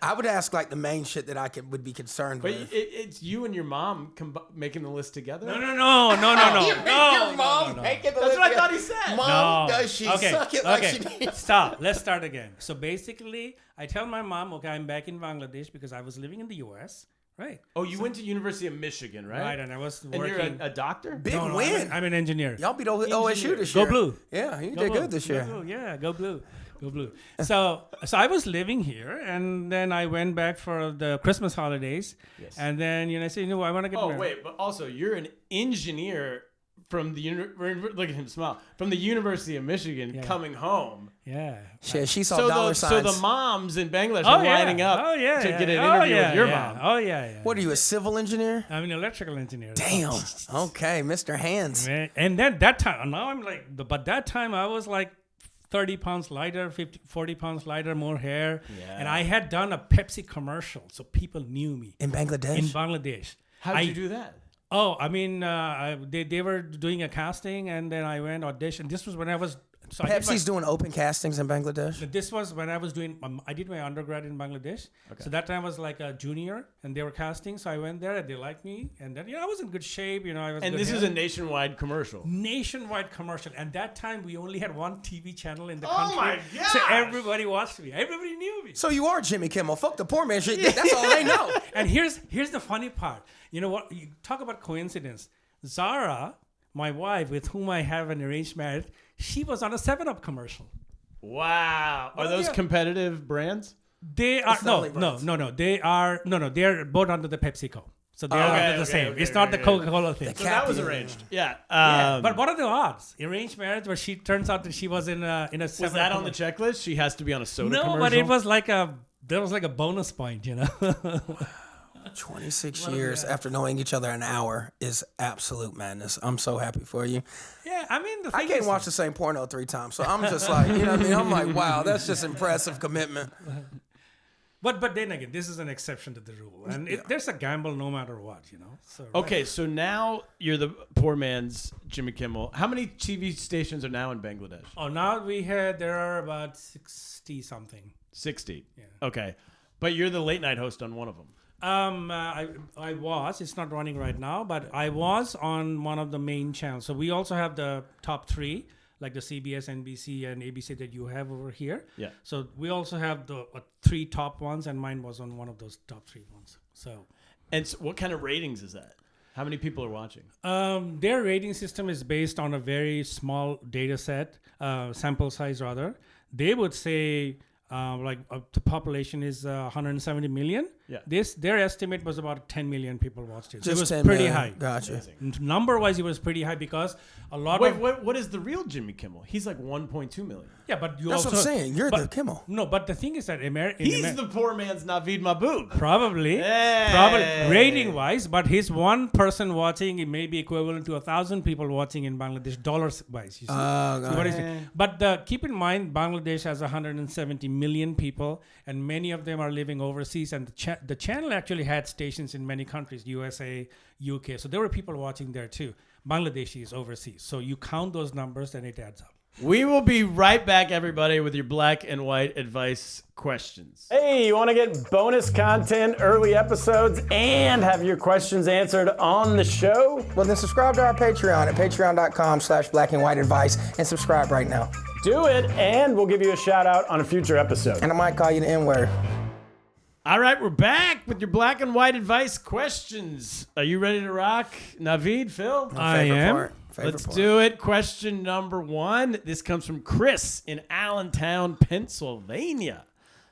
[SPEAKER 2] I would ask like the main shit that I would be concerned
[SPEAKER 1] But
[SPEAKER 2] with.
[SPEAKER 1] it's you and your mom making the list together?
[SPEAKER 5] No.
[SPEAKER 2] Your mom making the
[SPEAKER 1] That's what I thought he said.
[SPEAKER 2] Mom,
[SPEAKER 5] No.
[SPEAKER 2] does she
[SPEAKER 5] Okay,
[SPEAKER 2] suck it like
[SPEAKER 5] okay.
[SPEAKER 2] she needs?
[SPEAKER 5] Stop. Let's start again. So basically, I tell my mom, okay, I'm back in Bangladesh because I was living in the U.S., right?
[SPEAKER 1] Oh, you went to University of Michigan, right?
[SPEAKER 5] Right, and I was
[SPEAKER 1] And
[SPEAKER 5] working.
[SPEAKER 1] you're a doctor?
[SPEAKER 2] Big
[SPEAKER 5] No,
[SPEAKER 2] win.
[SPEAKER 5] I'm an engineer.
[SPEAKER 2] Y'all beat OSU this
[SPEAKER 5] Go
[SPEAKER 2] year.
[SPEAKER 5] Blue.
[SPEAKER 2] Yeah, you
[SPEAKER 5] Go
[SPEAKER 2] did
[SPEAKER 5] Blue.
[SPEAKER 2] good this
[SPEAKER 5] Go
[SPEAKER 2] year.
[SPEAKER 5] Blue. Yeah, go blue. Go blue. So I was living here, and then I went back for the Christmas holidays.
[SPEAKER 1] Yes.
[SPEAKER 5] And then, I said, I want to get
[SPEAKER 1] Oh,
[SPEAKER 5] married.
[SPEAKER 1] wait, but also you're an engineer from the look at him smile, from the University of Michigan,
[SPEAKER 5] Yeah.
[SPEAKER 1] coming home.
[SPEAKER 5] Yeah.
[SPEAKER 2] Shit, she saw dollar
[SPEAKER 1] So
[SPEAKER 2] signs.
[SPEAKER 1] the moms in Bangladesh are lining up to get an interview with your mom.
[SPEAKER 5] Oh, yeah.
[SPEAKER 2] What are you, a civil engineer?
[SPEAKER 5] I'm an electrical engineer.
[SPEAKER 2] Damn. Okay, Mr. Hands.
[SPEAKER 5] Man, and then that time, now I'm like, but that time I was like 30 pounds lighter, 40 pounds lighter, more hair.
[SPEAKER 1] Yeah.
[SPEAKER 5] And I had done a Pepsi commercial, so people knew me
[SPEAKER 2] In Bangladesh?
[SPEAKER 5] in Bangladesh.
[SPEAKER 1] How did you do that?
[SPEAKER 5] Oh, I mean, they were doing a casting, and then I went audition. This was when I was... So
[SPEAKER 2] Pepsi's doing open castings in Bangladesh?
[SPEAKER 5] This was when I was doing, I did my undergrad in Bangladesh.
[SPEAKER 1] Okay.
[SPEAKER 5] So that time I was like a junior, and they were casting. So I went there, and they liked me. And then, I was in good shape. I was.
[SPEAKER 1] And
[SPEAKER 5] good
[SPEAKER 1] this is
[SPEAKER 5] hair.
[SPEAKER 1] a nationwide commercial.
[SPEAKER 5] Nationwide commercial. And that time we only had one TV channel in the
[SPEAKER 1] Oh
[SPEAKER 5] country.
[SPEAKER 1] my
[SPEAKER 5] So
[SPEAKER 1] gosh!
[SPEAKER 5] everybody watched me. Everybody knew me.
[SPEAKER 2] So you are Jimmy Kimmel. Fuck the poor man shit. That's all they know.
[SPEAKER 5] And here's the funny part. You know what? You talk about coincidence. Zara, my wife, with whom I have an arranged marriage, she was on a 7-Up commercial.
[SPEAKER 1] Wow. Are
[SPEAKER 5] Well,
[SPEAKER 1] those
[SPEAKER 5] yeah.
[SPEAKER 1] competitive brands?
[SPEAKER 5] They are
[SPEAKER 2] the only
[SPEAKER 5] no.
[SPEAKER 2] brands.
[SPEAKER 5] They are no. They're both under the PepsiCo, so they're under the same. It's not the Coca-Cola thing.
[SPEAKER 1] So that was
[SPEAKER 2] Cappy.
[SPEAKER 1] arranged. Yeah.
[SPEAKER 5] Yeah, but what are the odds? Arranged marriage, where she turns out that she was in a
[SPEAKER 1] was
[SPEAKER 5] 7-Up
[SPEAKER 1] that on the
[SPEAKER 5] commercial.
[SPEAKER 1] checklist? She has to be on a soda
[SPEAKER 5] No,
[SPEAKER 1] commercial?
[SPEAKER 5] but it was like there was like a bonus point,
[SPEAKER 2] 26 years after knowing each other an hour is absolute madness. I'm so happy for you.
[SPEAKER 5] Yeah, I mean the
[SPEAKER 2] I
[SPEAKER 5] thing
[SPEAKER 2] can't
[SPEAKER 5] is,
[SPEAKER 2] watch the same porno 3 times, so I'm just like, you know what I mean? I'm like, wow, that's just impressive commitment.
[SPEAKER 5] But then again, this is an exception to the rule, and there's a gamble no matter what, So
[SPEAKER 1] Okay, so now you're the poor man's Jimmy Kimmel. How many TV stations are now in Bangladesh?
[SPEAKER 5] Oh, now there are about 60 something.
[SPEAKER 1] 60.
[SPEAKER 5] Yeah.
[SPEAKER 1] Okay. But you're the late night host on one of them.
[SPEAKER 5] I was. It's not running right now, but I was on one of the main channels. So we also have the top 3, like the CBS, NBC, and ABC that you have over here.
[SPEAKER 1] Yeah.
[SPEAKER 5] So we also have the 3 top ones, and mine was on one of those top 3 ones. So,
[SPEAKER 1] And so what kind of ratings is that? How many people are watching?
[SPEAKER 5] their rating system is based on a very small data set, sample size rather. They would say the population is 170 million.
[SPEAKER 1] Yeah.
[SPEAKER 5] Their estimate was about 10 million people watched it. So
[SPEAKER 2] Just
[SPEAKER 5] it was
[SPEAKER 2] 10
[SPEAKER 5] pretty
[SPEAKER 2] million.
[SPEAKER 5] high.
[SPEAKER 2] Gotcha.
[SPEAKER 5] Number-wise, it was pretty high because a lot
[SPEAKER 1] Wait,
[SPEAKER 5] of...
[SPEAKER 1] what is the real Jimmy Kimmel? He's like 1.2 million.
[SPEAKER 5] Yeah, but you
[SPEAKER 2] That's
[SPEAKER 5] also...
[SPEAKER 2] what I'm saying. You're
[SPEAKER 5] but-
[SPEAKER 2] the Kimmel.
[SPEAKER 5] No, but the thing is that
[SPEAKER 1] He's the poor man's Naveed Mahbub.
[SPEAKER 5] Probably rating-wise, but his one person watching, it may be equivalent to 1,000 people watching in Bangladesh, dollars-wise. You see?
[SPEAKER 2] got
[SPEAKER 5] What
[SPEAKER 2] it.
[SPEAKER 5] is it? But keep in mind, Bangladesh has 170 million people, and many of them are living overseas. And the channel actually had stations in many countries, USA, UK. So there were people watching there too. Bangladeshi is overseas. So you count those numbers, and it adds up.
[SPEAKER 1] We will be right back, everybody, with your black and white advice questions.
[SPEAKER 3] Hey, you want to get bonus content, early episodes, and have your questions answered on the show?
[SPEAKER 2] Well, then subscribe to our Patreon at patreon.com/blackandwhiteadvice and subscribe right now.
[SPEAKER 3] Do it, and we'll give you a shout out on a future episode.
[SPEAKER 2] And I might call you the N-word.
[SPEAKER 1] All right, we're back with your black and white advice questions. Are you ready to rock? Naveed, Phil?
[SPEAKER 5] I am.
[SPEAKER 2] favorite
[SPEAKER 1] Let's
[SPEAKER 2] part.
[SPEAKER 1] do it. Question number 1. This comes from Chris in Allentown, Pennsylvania.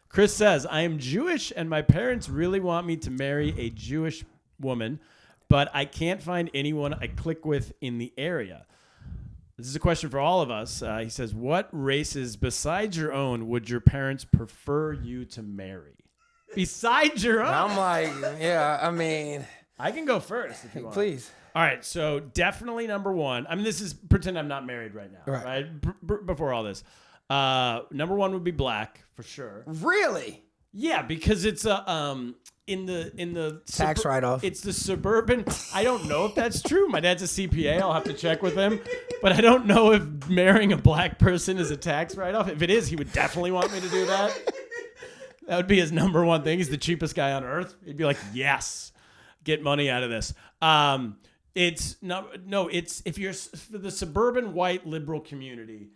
[SPEAKER 1] Chris says, I am Jewish and my parents really want me to marry a Jewish woman, but I can't find anyone I click with in the area. This is a question for all of us. He says, what races besides your own would your parents prefer you to marry? Besides your own?
[SPEAKER 2] I'm like, yeah, I mean,
[SPEAKER 1] I can go first if you want.
[SPEAKER 2] please.
[SPEAKER 1] All right, so definitely number 1. I mean, this is pretend I'm not married right now,
[SPEAKER 2] Right.
[SPEAKER 1] right? Before all this. Number 1 would be black, for sure.
[SPEAKER 2] Really?
[SPEAKER 1] Yeah, because it's a in the
[SPEAKER 2] Tax write-off.
[SPEAKER 1] It's the suburban. I don't know if that's true. My dad's a CPA. I'll have to check with him. But I don't know if marrying a black person is a tax write-off. If it is, he would definitely want me to do that. That would be his number 1 thing. He's the cheapest guy on earth. He'd be like, yes, get money out of this. It's no. It's if you're for the suburban white liberal community,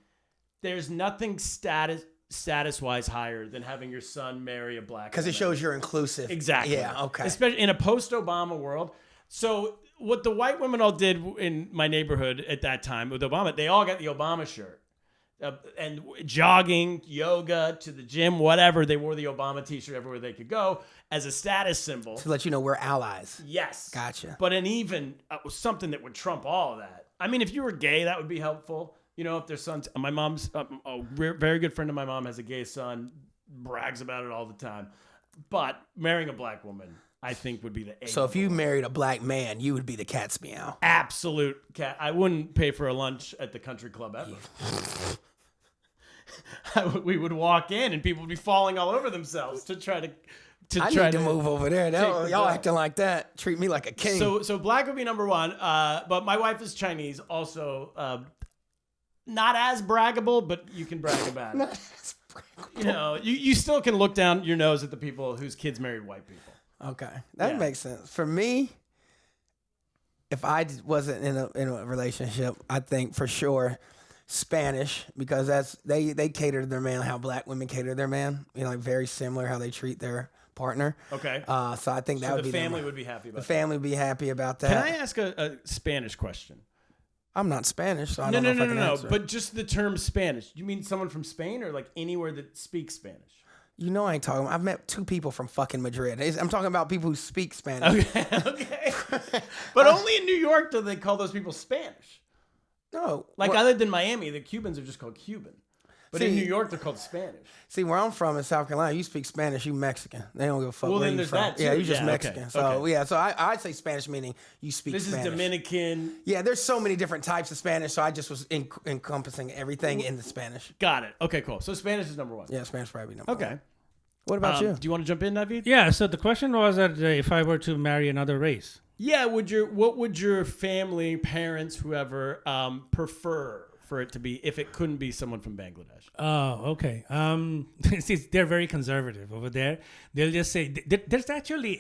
[SPEAKER 1] there's nothing status-wise higher than having your son marry a black
[SPEAKER 2] Because it
[SPEAKER 1] woman.
[SPEAKER 2] shows you're inclusive.
[SPEAKER 1] Exactly.
[SPEAKER 2] Yeah, okay.
[SPEAKER 1] Especially in a post-Obama world. So what the white women all did in my neighborhood at that time with Obama, they all got the Obama shirt. And jogging, yoga, to the gym, whatever, they wore the Obama t-shirt everywhere they could go as a status symbol.
[SPEAKER 2] To let you know we're allies.
[SPEAKER 1] Yes.
[SPEAKER 2] Gotcha.
[SPEAKER 1] But an even something that would trump all of that. I mean, if you were gay, that would be helpful. You know, if their son's, my mom's, a very good friend of my mom has a gay son, brags about it all the time. But marrying a black woman, I think, would be the
[SPEAKER 2] So if you married a black man, you would be the cat's meow.
[SPEAKER 1] absolute cat. I wouldn't pay for a lunch at the country club ever. We would walk in and people would be falling all over themselves to try to
[SPEAKER 2] I
[SPEAKER 1] try
[SPEAKER 2] need to move over there.
[SPEAKER 1] take the
[SPEAKER 2] Y'all
[SPEAKER 1] job.
[SPEAKER 2] acting like that. Treat me like a king.
[SPEAKER 1] So black would be number 1. But my wife is Chinese, also not as braggable, but you can brag about it. You know, you still can look down your nose at the people whose kids married white people.
[SPEAKER 2] Okay, that
[SPEAKER 1] Yeah.
[SPEAKER 2] makes sense. For me, if I wasn't in a relationship, I think for sure Spanish, because that's they cater to their man how black women cater to their man. You know, like very similar how they treat their partner.
[SPEAKER 1] Okay.
[SPEAKER 2] So I think that
[SPEAKER 1] So
[SPEAKER 2] would
[SPEAKER 1] the
[SPEAKER 2] be
[SPEAKER 1] family would be happy about
[SPEAKER 2] the family would be happy about that.
[SPEAKER 1] Can I ask a Spanish question?
[SPEAKER 2] I'm not Spanish, so I
[SPEAKER 1] No,
[SPEAKER 2] don't know if I can
[SPEAKER 1] no.
[SPEAKER 2] answer.
[SPEAKER 1] But just the term Spanish. You mean someone from Spain or like anywhere that speaks Spanish?
[SPEAKER 2] You know I ain't talking. I've met 2 people from fucking Madrid. I'm talking about people who speak Spanish.
[SPEAKER 1] Okay. But only in New York do they call those people Spanish.
[SPEAKER 2] No,
[SPEAKER 1] Like
[SPEAKER 2] where,
[SPEAKER 1] other than Miami, the Cubans are just called Cuban. But in
[SPEAKER 2] See-
[SPEAKER 1] New York, they're called Spanish.
[SPEAKER 2] see where I'm from in South Carolina, you speak Spanish, you Mexican. They don't give a fuck
[SPEAKER 1] Well,
[SPEAKER 2] where
[SPEAKER 1] then
[SPEAKER 2] you
[SPEAKER 1] there's
[SPEAKER 2] from.
[SPEAKER 1] that, too.
[SPEAKER 2] Yeah, you just
[SPEAKER 1] Yeah,
[SPEAKER 2] Mexican.
[SPEAKER 1] okay,
[SPEAKER 2] So
[SPEAKER 1] okay.
[SPEAKER 2] yeah, so I'd say Spanish meaning you speak
[SPEAKER 1] This
[SPEAKER 2] Spanish.
[SPEAKER 1] is Dominican.
[SPEAKER 2] Yeah, there's so many different types of Spanish, so I just was encompassing everything in the Spanish.
[SPEAKER 1] Got it. Okay, cool. So Spanish is number 1.
[SPEAKER 2] Yeah, Spanish probably number one.
[SPEAKER 1] Okay.
[SPEAKER 2] What about you?
[SPEAKER 1] Do you want to jump in, Naveed?
[SPEAKER 5] Yeah. So the question was that if I were to marry another race.
[SPEAKER 1] Yeah. What would your family, parents, whoever, prefer for it to be if it couldn't be someone from Bangladesh?
[SPEAKER 5] Oh, okay. See, they're very conservative over there. They'll just say there's actually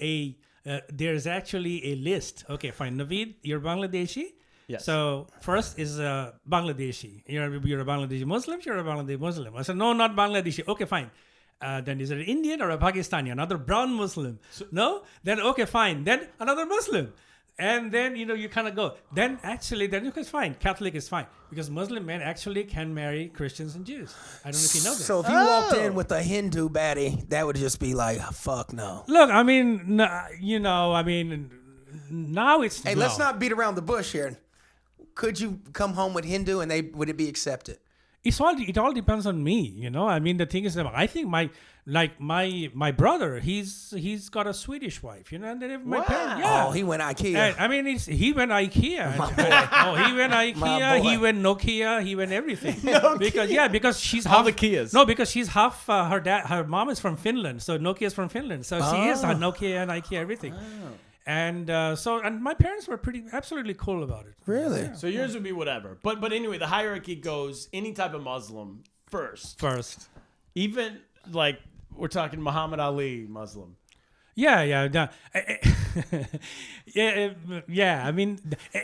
[SPEAKER 5] a list. Okay, fine. Naveed, you're Bangladeshi.
[SPEAKER 1] Yes.
[SPEAKER 5] So first is Bangladeshi. You're a Bangladeshi Muslim. You're a Bangladeshi Muslim. I said no, not Bangladeshi. Okay, fine. Then is it an Indian or a Pakistani? Another brown Muslim? No. Then okay, fine. Then another Muslim. And then, you kind of go. Then it's fine. Catholic is fine. Because Muslim men actually can marry Christians and Jews. I don't know if you know this.
[SPEAKER 2] So if you walked in with a Hindu baddie, that would just be like, fuck no.
[SPEAKER 5] Look, I mean, now it's...
[SPEAKER 2] Hey, let's not beat around the bush here. Could you come home with Hindu and would it be accepted?
[SPEAKER 5] It all depends on me, I mean, the thing is that I think my brother, he's got a Swedish wife, and then my parents, yeah.
[SPEAKER 2] Oh, he went IKEA.
[SPEAKER 5] And, I mean, he went IKEA. He went
[SPEAKER 2] My
[SPEAKER 5] IKEA.
[SPEAKER 2] boy.
[SPEAKER 5] He went Nokia. He went everything. Because she's
[SPEAKER 1] All
[SPEAKER 5] half
[SPEAKER 1] the Kias.
[SPEAKER 5] No, because she's half. Her mom is from Finland, so Nokia's from Finland. So she is a Nokia and IKEA everything. And and my parents were absolutely cool about it.
[SPEAKER 2] Really?
[SPEAKER 1] So yours would be whatever. But anyway, the hierarchy goes any type of Muslim first. Even like we're talking Muhammad Ali Muslim.
[SPEAKER 5] Yeah. Yeah. I mean,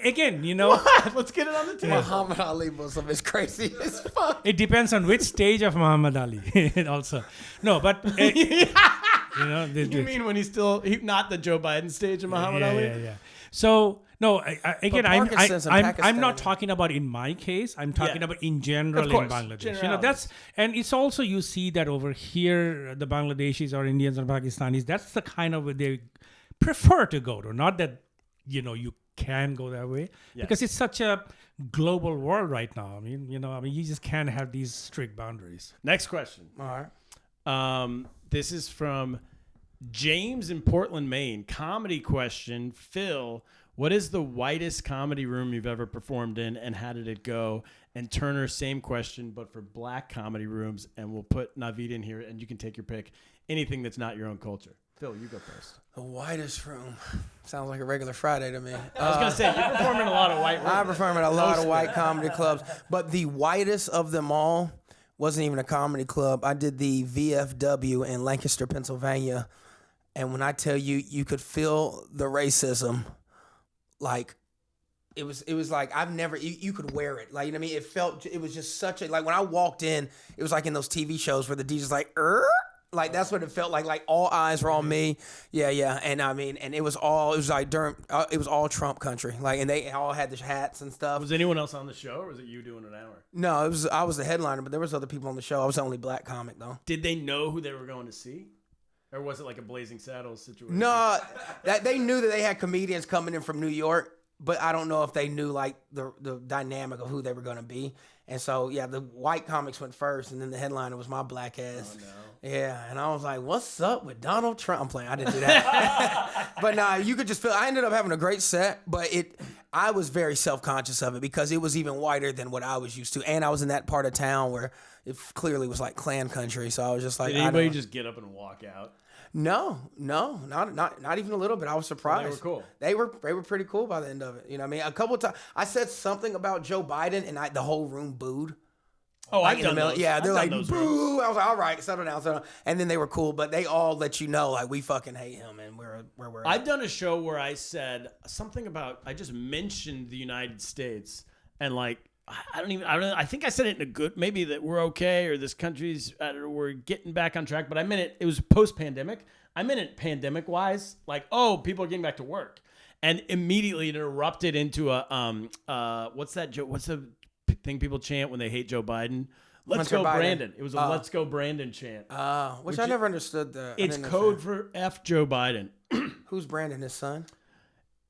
[SPEAKER 5] again,
[SPEAKER 1] Let's get it on the table.
[SPEAKER 2] Muhammad Ali Muslim is crazy as fuck.
[SPEAKER 5] it depends on which stage of Muhammad Ali. Also, no, but
[SPEAKER 1] You mean when he's not the Joe Biden stage of Muhammad Ali?
[SPEAKER 5] Yeah. So No, again,
[SPEAKER 2] Parkinson's in
[SPEAKER 5] I'm
[SPEAKER 2] Pakistan.
[SPEAKER 5] not talking about in my case. I'm talking about in general
[SPEAKER 1] Of course,
[SPEAKER 5] in Bangladesh.
[SPEAKER 1] generalities.
[SPEAKER 5] And it's also, you see that over here, the Bangladeshis or Indians or Pakistanis, that's the kind of way they prefer to go to. Not that, you can go that way because it's such a global world right now. I mean, you just can't have these strict boundaries.
[SPEAKER 1] Next question.
[SPEAKER 2] All right.
[SPEAKER 1] This is from James in Portland, Maine. Comedy question. Phil, what is the whitest comedy room you've ever performed in, and how did it go? And Turner, same question, but for black comedy rooms. And we'll put Naveed in here, and you can take your pick. Anything that's not your own culture. Phil, you go first.
[SPEAKER 2] The whitest room. Sounds like a regular Friday to me.
[SPEAKER 1] I was going to say, you perform in a lot of white rooms.
[SPEAKER 2] I perform at a lot of white comedy clubs, but the whitest of them all wasn't even a comedy club. I did the VFW in Lancaster, Pennsylvania, and when I tell you, you could feel the racism, like it was like I've never. You could wear it, like, you know what I mean. It was just such a, like, when I walked in, it was like in those TV shows where the DJ's like, like, that's what it felt like. Like, all eyes were on me. Yeah. And I mean, and it was all Trump country. Like, and they all had the hats and stuff.
[SPEAKER 1] Was anyone else on the show, or was it you doing an hour?
[SPEAKER 2] No, I was the headliner, but there was other people on the show. I was the only black comic though.
[SPEAKER 1] Did they know who they were going to see? Or was it like a Blazing Saddles situation?
[SPEAKER 2] No, that they knew that they had comedians coming in from New York, but I don't know if they knew like the dynamic of who they were going to be. And so, yeah, the white comics went first, and then the headliner was my black ass. Oh, no. Yeah, and I was like, what's up with Donald Trump? I'm playing. I didn't do that. But nah, you could just feel, I ended up having a great set, but I was very self-conscious of it because it was even whiter than what I was used to. And I was in that part of town where it clearly was like Klan country. So I was just like,
[SPEAKER 1] did anybody just get up and walk out?
[SPEAKER 2] No, not even a little bit. I was surprised.
[SPEAKER 1] Well, they were cool.
[SPEAKER 2] They were pretty cool by the end of it. You know what I mean? A couple of times I said something about Joe Biden, and the whole room booed.
[SPEAKER 1] Oh, I've done those.
[SPEAKER 2] Yeah, they're like,
[SPEAKER 1] those
[SPEAKER 2] boo.
[SPEAKER 1] rooms.
[SPEAKER 2] I was like, all right, settle down. And then they were cool, but they all let you know, like, we fucking hate him, and we're
[SPEAKER 1] I've done a show where I said something about, I just mentioned the United States, and like, I think I said it in a good, maybe that we're okay, or this country's, we're getting back on track, but I meant it was post-pandemic. I meant it pandemic-wise, like, oh, people are getting back to work. And immediately it erupted into a, what's that joke? What's the thing people chant when they hate Joe Biden? Let's
[SPEAKER 2] Hunter
[SPEAKER 1] go,
[SPEAKER 2] Biden.
[SPEAKER 1] Brandon. It was a Let's Go, Brandon chant.
[SPEAKER 2] Which I never understood that.
[SPEAKER 1] It's code for F Joe Biden.
[SPEAKER 2] Who's Brandon, his son?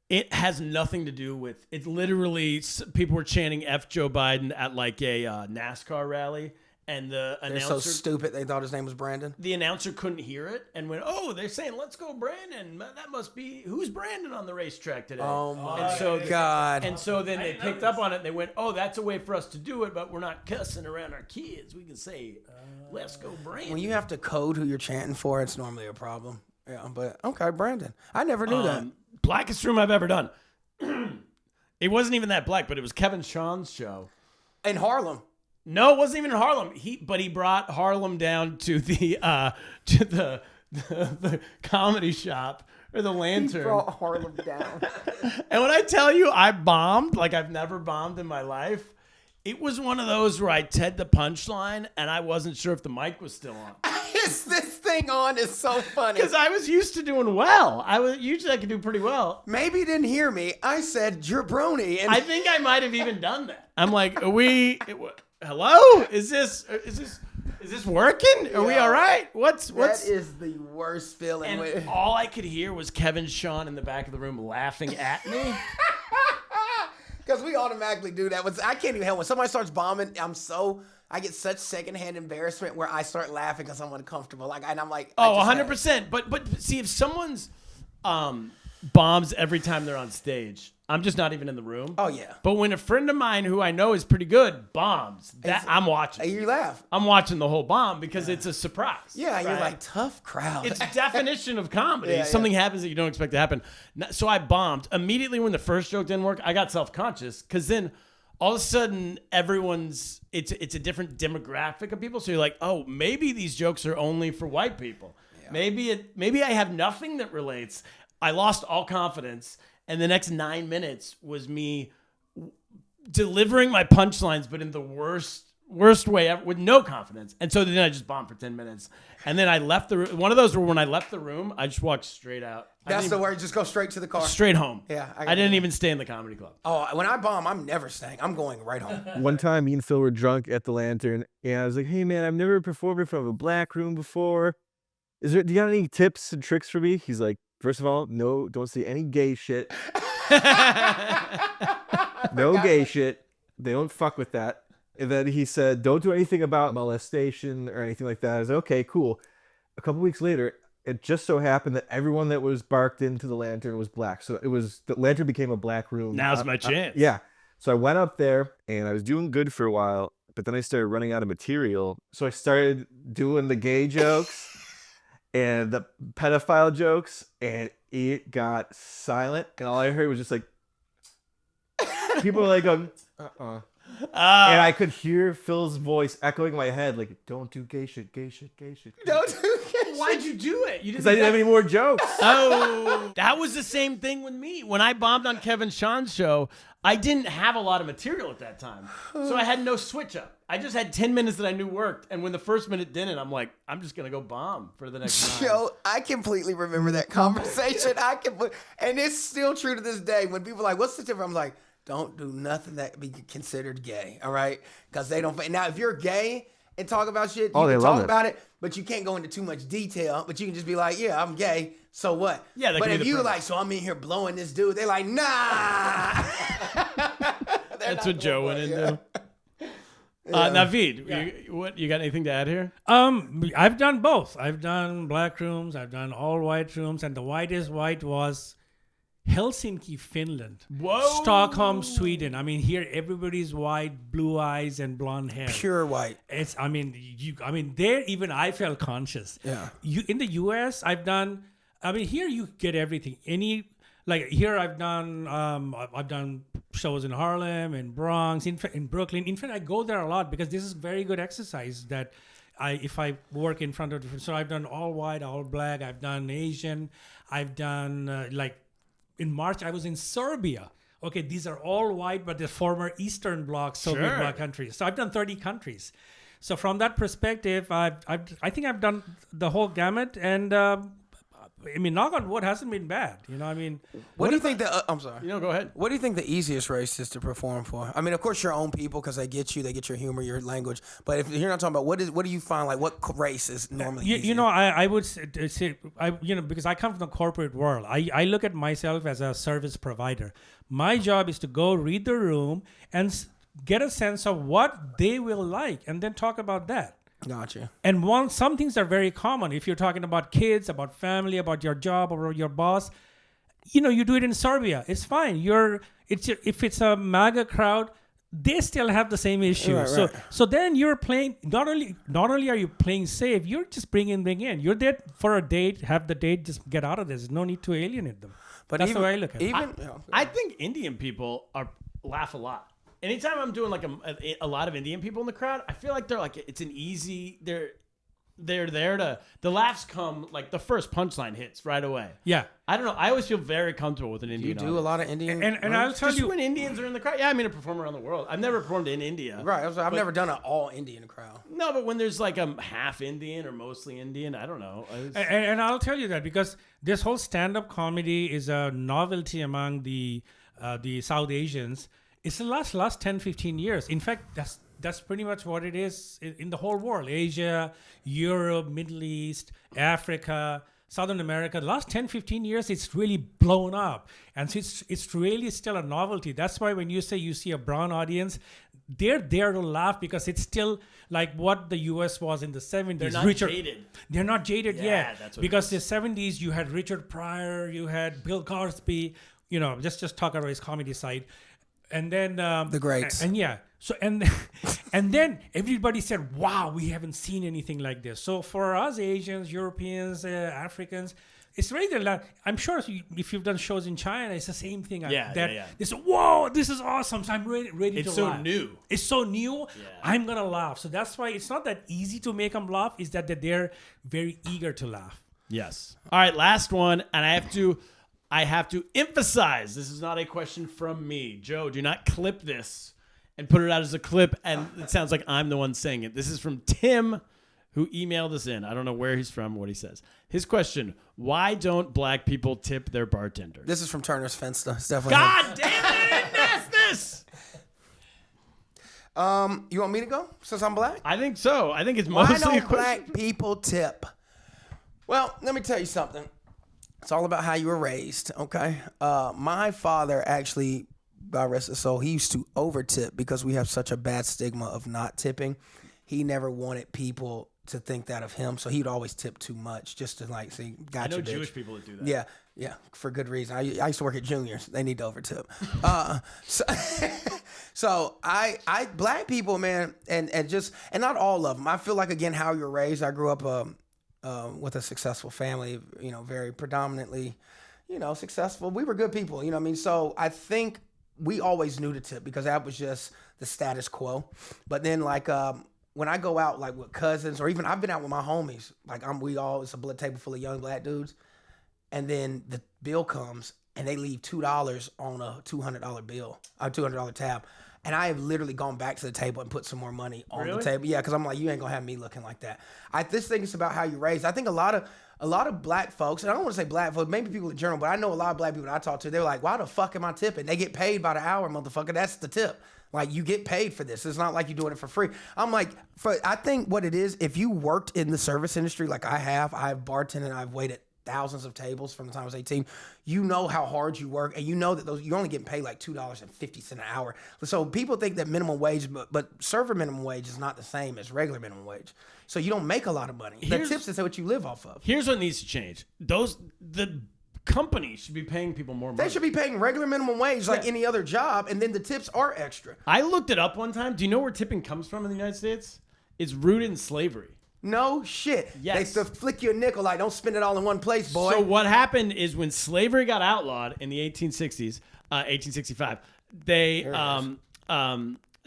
[SPEAKER 1] It has nothing to do with, it's literally, people were chanting F Joe Biden at like a NASCAR rally, and the
[SPEAKER 2] They're
[SPEAKER 1] announcer,
[SPEAKER 2] so stupid they thought his name was Brandon.
[SPEAKER 1] the announcer couldn't hear it and went, oh, they're saying let's go Brandon. That must be, who's Brandon on the racetrack today?
[SPEAKER 2] Oh my
[SPEAKER 1] and
[SPEAKER 2] God.
[SPEAKER 1] And so then they picked up on it and they went, oh, that's a way for us to do it, but we're not cussing around our kids. We can say, let's go Brandon.
[SPEAKER 2] When you have to code who you're chanting for, it's normally a problem. Yeah, but okay, Brandon. I never knew that.
[SPEAKER 1] Blackest room I've ever done. It wasn't even that black, but it was Kevin Sean's show.
[SPEAKER 2] In Harlem.
[SPEAKER 1] No, it wasn't even in Harlem. But he brought Harlem down to the comedy shop, or the Lantern.
[SPEAKER 2] He brought Harlem down.
[SPEAKER 1] And when I tell you I bombed like I've never bombed in my life, it was one of those where I said the punchline and I wasn't sure if the mic was still on.
[SPEAKER 2] Is this thing on? Is so funny.
[SPEAKER 1] Because I was used to doing well. Usually I could do pretty well.
[SPEAKER 2] Maybe you didn't hear me. I said jabroni. And
[SPEAKER 1] I think I might have even done that. I'm like, hello? Is this working? Are we all right? What's
[SPEAKER 2] that is the worst feeling.
[SPEAKER 1] And all I could hear was Kevin Sean in the back of the room laughing at me.
[SPEAKER 2] Because we automatically do that. I can't even help. When somebody starts bombing, I get such secondhand embarrassment where I start laughing because I'm uncomfortable. And I'm like,
[SPEAKER 1] oh, 100%. But see, if someone's bombs every time they're on stage, I'm just not even in the room.
[SPEAKER 2] Oh yeah.
[SPEAKER 1] But when a friend of mine who I know is pretty good bombs, I'm watching.
[SPEAKER 2] You laugh.
[SPEAKER 1] I'm watching the whole bomb because it's a surprise.
[SPEAKER 2] Yeah,
[SPEAKER 1] right?
[SPEAKER 2] You're like, tough crowd.
[SPEAKER 1] It's a definition of comedy.
[SPEAKER 2] Yeah,
[SPEAKER 1] Something happens that you don't expect to happen. So I bombed. Immediately when the first joke didn't work, I got self-conscious because then all of a sudden it's a different demographic of people. So you're like, oh, maybe these jokes are only for white people. Yeah. Maybe I have nothing that relates. I lost all confidence. And the next 9 minutes was me delivering my punchlines, but in the worst worst way ever, with no confidence. And so then I just bombed for 10 minutes. And then I left the room. One of those were when I left the room, I just walked straight out.
[SPEAKER 2] That's the word. Just go straight to the car.
[SPEAKER 1] Straight home.
[SPEAKER 2] Yeah,
[SPEAKER 1] I didn't even stay in the comedy club.
[SPEAKER 2] Oh, when I bomb, I'm never staying. I'm going right home.
[SPEAKER 6] One time, me and Phil were drunk at the Lantern, and I was like, "Hey, man, I've never performed in front of a black room before. Do you got any tips and tricks for me?" He's like, "First of all, no, don't say any gay shit. No gay shit. They don't fuck with that." And then he said, "Don't do anything about molestation or anything like that." I was like, "Okay, cool." A couple weeks later, it just so happened that everyone that was barked into the Lantern was black. So the Lantern became a black room.
[SPEAKER 1] Now's my chance.
[SPEAKER 6] Yeah. So I went up there and I was doing good for a while, but then I started running out of material. So I started doing the gay jokes and the pedophile jokes, and it got silent. And all I heard was just like, people were like, and I could hear Phil's voice echoing in my head, like, "Don't do gay shit, gay shit, gay shit."
[SPEAKER 2] Don't do
[SPEAKER 1] Why'd you do it? You
[SPEAKER 6] Because I didn't have any more jokes.
[SPEAKER 1] Oh, that was the same thing with me. When I bombed on Kevin Sean's show, I didn't have a lot of material at that time. So I had no switch up. I just had 10 minutes that I knew worked. And when the first minute didn't, I'm like, I'm just going to go bomb for the next 9.
[SPEAKER 2] Yo, I completely remember that conversation. And it's still true to this day. When people are like, "What's the difference?" I'm like, don't do nothing that be considered gay, all right? Because they don't. Now, if you're gay and talk about shit, you
[SPEAKER 6] they
[SPEAKER 2] can
[SPEAKER 6] love
[SPEAKER 2] talk
[SPEAKER 6] it.
[SPEAKER 2] about it, but you can't go into too much detail. But you can just be like, "Yeah, I'm gay. So what?"
[SPEAKER 1] Yeah, that
[SPEAKER 2] but
[SPEAKER 1] could be
[SPEAKER 2] if
[SPEAKER 1] the
[SPEAKER 2] you
[SPEAKER 1] premise.
[SPEAKER 2] like, "So I'm in here blowing this dude," they're like, "Nah."
[SPEAKER 1] That's what Joe went into. Naveed, you got anything to add here?
[SPEAKER 5] I've done both. I've done black rooms. I've done all white rooms, and the whitest white was Helsinki, Finland.
[SPEAKER 1] Whoa.
[SPEAKER 5] Stockholm, Sweden. I mean, here everybody's white, blue eyes, and blonde hair.
[SPEAKER 2] Pure white.
[SPEAKER 5] It's. I mean, there even I felt conscious.
[SPEAKER 2] Yeah.
[SPEAKER 5] In the U.S., I've done. I mean, here you get everything. Here I've done shows in Harlem, in Bronx, in Brooklyn. In fact, I go there a lot because this is very good exercise that if I work in front of different. So I've done all white, all black. I've done Asian. I've done in March I was in Serbia. Okay, these are all white, but the former Eastern Bloc, Soviet Bloc countries. So I've done 30 countries. So from that perspective, I think I've done the whole gamut, and I mean, knock on wood, hasn't been bad. You know, I mean,
[SPEAKER 2] What do you think I'm sorry.
[SPEAKER 1] Go ahead.
[SPEAKER 2] What do you think the easiest race is to perform for? I mean, of course, your own people, because they get you, they get your humor, your language. But if you're not talking about what do you find, like, what race is normally easier?
[SPEAKER 5] I would say, because I come from the corporate world, I look at myself as a service provider. My job is to go read the room and get a sense of what they will like, and then talk about that.
[SPEAKER 2] Gotcha.
[SPEAKER 5] And some things are very common. If you're talking about kids, about family, about your job, or your boss, you do it in Serbia. It's fine. If it's a MAGA crowd, they still have the same issue.
[SPEAKER 2] Right.
[SPEAKER 5] So then you're playing. Not only are you playing safe, you're just bring in. You're there for a date. Have the date. Just get out of this. No need to alienate them. But that's the way I look at it.
[SPEAKER 1] I think Indian people laugh a lot. Anytime I'm doing like a lot of Indian people in the crowd, I feel like it's an easy. They're there to. The laughs come like the first punchline hits right away.
[SPEAKER 5] Yeah.
[SPEAKER 1] I don't know. I always feel very comfortable with an Indian.
[SPEAKER 2] You do
[SPEAKER 1] audience.
[SPEAKER 2] a lot of Indian.
[SPEAKER 5] And I'll tell
[SPEAKER 1] Just
[SPEAKER 5] you
[SPEAKER 1] when Indians are in the crowd. Yeah, I mean, I perform around the world. I've never performed in India.
[SPEAKER 2] Right. I've never done an all Indian crowd.
[SPEAKER 1] No, but when there's like a half Indian or mostly Indian, I don't know.
[SPEAKER 5] And I'll tell you that because this whole stand-up comedy is a novelty among the South Asians. It's the last 10, 15 years. In fact, that's pretty much what it is in the whole world. Asia, Europe, Middle East, Africa, Southern America. The last 10, 15 years, it's really blown up. And so it's really still a novelty. That's why when you say you see a brown audience, they're there to laugh because it's still like what the U.S. was in the 70s.
[SPEAKER 1] They're not jaded.
[SPEAKER 5] They're not jaded yet.
[SPEAKER 1] That's what
[SPEAKER 5] because the 70s, you had Richard Pryor, you had Bill Cosby, just talk about his comedy side. And then
[SPEAKER 2] the greats.
[SPEAKER 5] And yeah. So and then everybody said, "Wow, we haven't seen anything like this." So for us Asians, Europeans, Africans, it's really I'm sure if you've done shows in China, it's the same thing.
[SPEAKER 1] Yeah.
[SPEAKER 5] They say, "Whoa, this is awesome!" So I'm ready
[SPEAKER 1] It's
[SPEAKER 5] to
[SPEAKER 1] so
[SPEAKER 5] laugh.
[SPEAKER 1] new.
[SPEAKER 5] It's so new.
[SPEAKER 1] Yeah.
[SPEAKER 5] I'm gonna laugh. So that's why it's not that easy to make them laugh. It's that they're very eager to laugh.
[SPEAKER 1] Yes. All right, last one, and I have to emphasize this is not a question from me. Joe, do not clip this and put it out as a clip, and it sounds like I'm the one saying it. This is from Tim, who emailed us in. I don't know where he's from, what he says. His question, why don't black people tip their bartenders?
[SPEAKER 2] This is from Turner's Fence. It's definitely him.
[SPEAKER 1] God damn it, I didn't ask this!
[SPEAKER 2] You want me to go since I'm black?
[SPEAKER 1] I think so. I think it's
[SPEAKER 2] Why
[SPEAKER 1] mostly a
[SPEAKER 2] don't
[SPEAKER 1] question.
[SPEAKER 2] black people tip? Well, let me tell you something. It's all about how you were raised, okay? My father actually, God rest his soul, he used to over-tip because we have such a bad stigma of not tipping. He never wanted people to think that of him, so he'd always tip too much just to like say,
[SPEAKER 1] I
[SPEAKER 2] gotcha,
[SPEAKER 1] know
[SPEAKER 2] bitch.
[SPEAKER 1] Jewish people that do that.
[SPEAKER 2] Yeah, for good reason. I used to work at Juniors. They need to overtip. So I black people, man, and not all of them. I feel like, again, how you're raised. I grew up with a successful family, very predominantly, successful. We were good people, you know what I mean? So I think we always knew to tip because that was just the status quo. But then like when I go out like with cousins, or even I've been out with my homies, like it's a blood table full of young black dudes, and then the bill comes and they leave $2 on a $200 bill, a $200 tab. And I have literally gone back to the table and put some more money on the table. Yeah, because I'm like, you ain't gonna have me looking like that. This thing is about how you raised. I think a lot of black folks, and I don't want to say black folks, maybe people in general, but I know a lot of black people that I talk to, they're like, why the fuck am I tipping? They get paid by the hour, motherfucker. That's the tip. Like, you get paid for this. It's not like you're doing it for free. I'm like, I think what it is, if you worked in the service industry like I've bartended, I've waited thousands of tables from the time I was 18, you know how hard you work, and you know that you're only getting paid like $2.50 an hour. So people think that minimum wage, but server minimum wage is not the same as regular minimum wage. So you don't make a lot of money. The tips is what you live off of.
[SPEAKER 1] Here's what needs to change. The companies should be paying people more money.
[SPEAKER 2] They should be paying regular minimum wage like any other job, and then the tips are extra.
[SPEAKER 1] I looked it up one time. Do you know where tipping comes from in the United States? It's rooted in slavery.
[SPEAKER 2] No shit.
[SPEAKER 1] Yes.
[SPEAKER 2] They flick you a nickel like, don't spend it all in one place, boy.
[SPEAKER 1] So what happened is when slavery got outlawed in the 1860s, 1865, they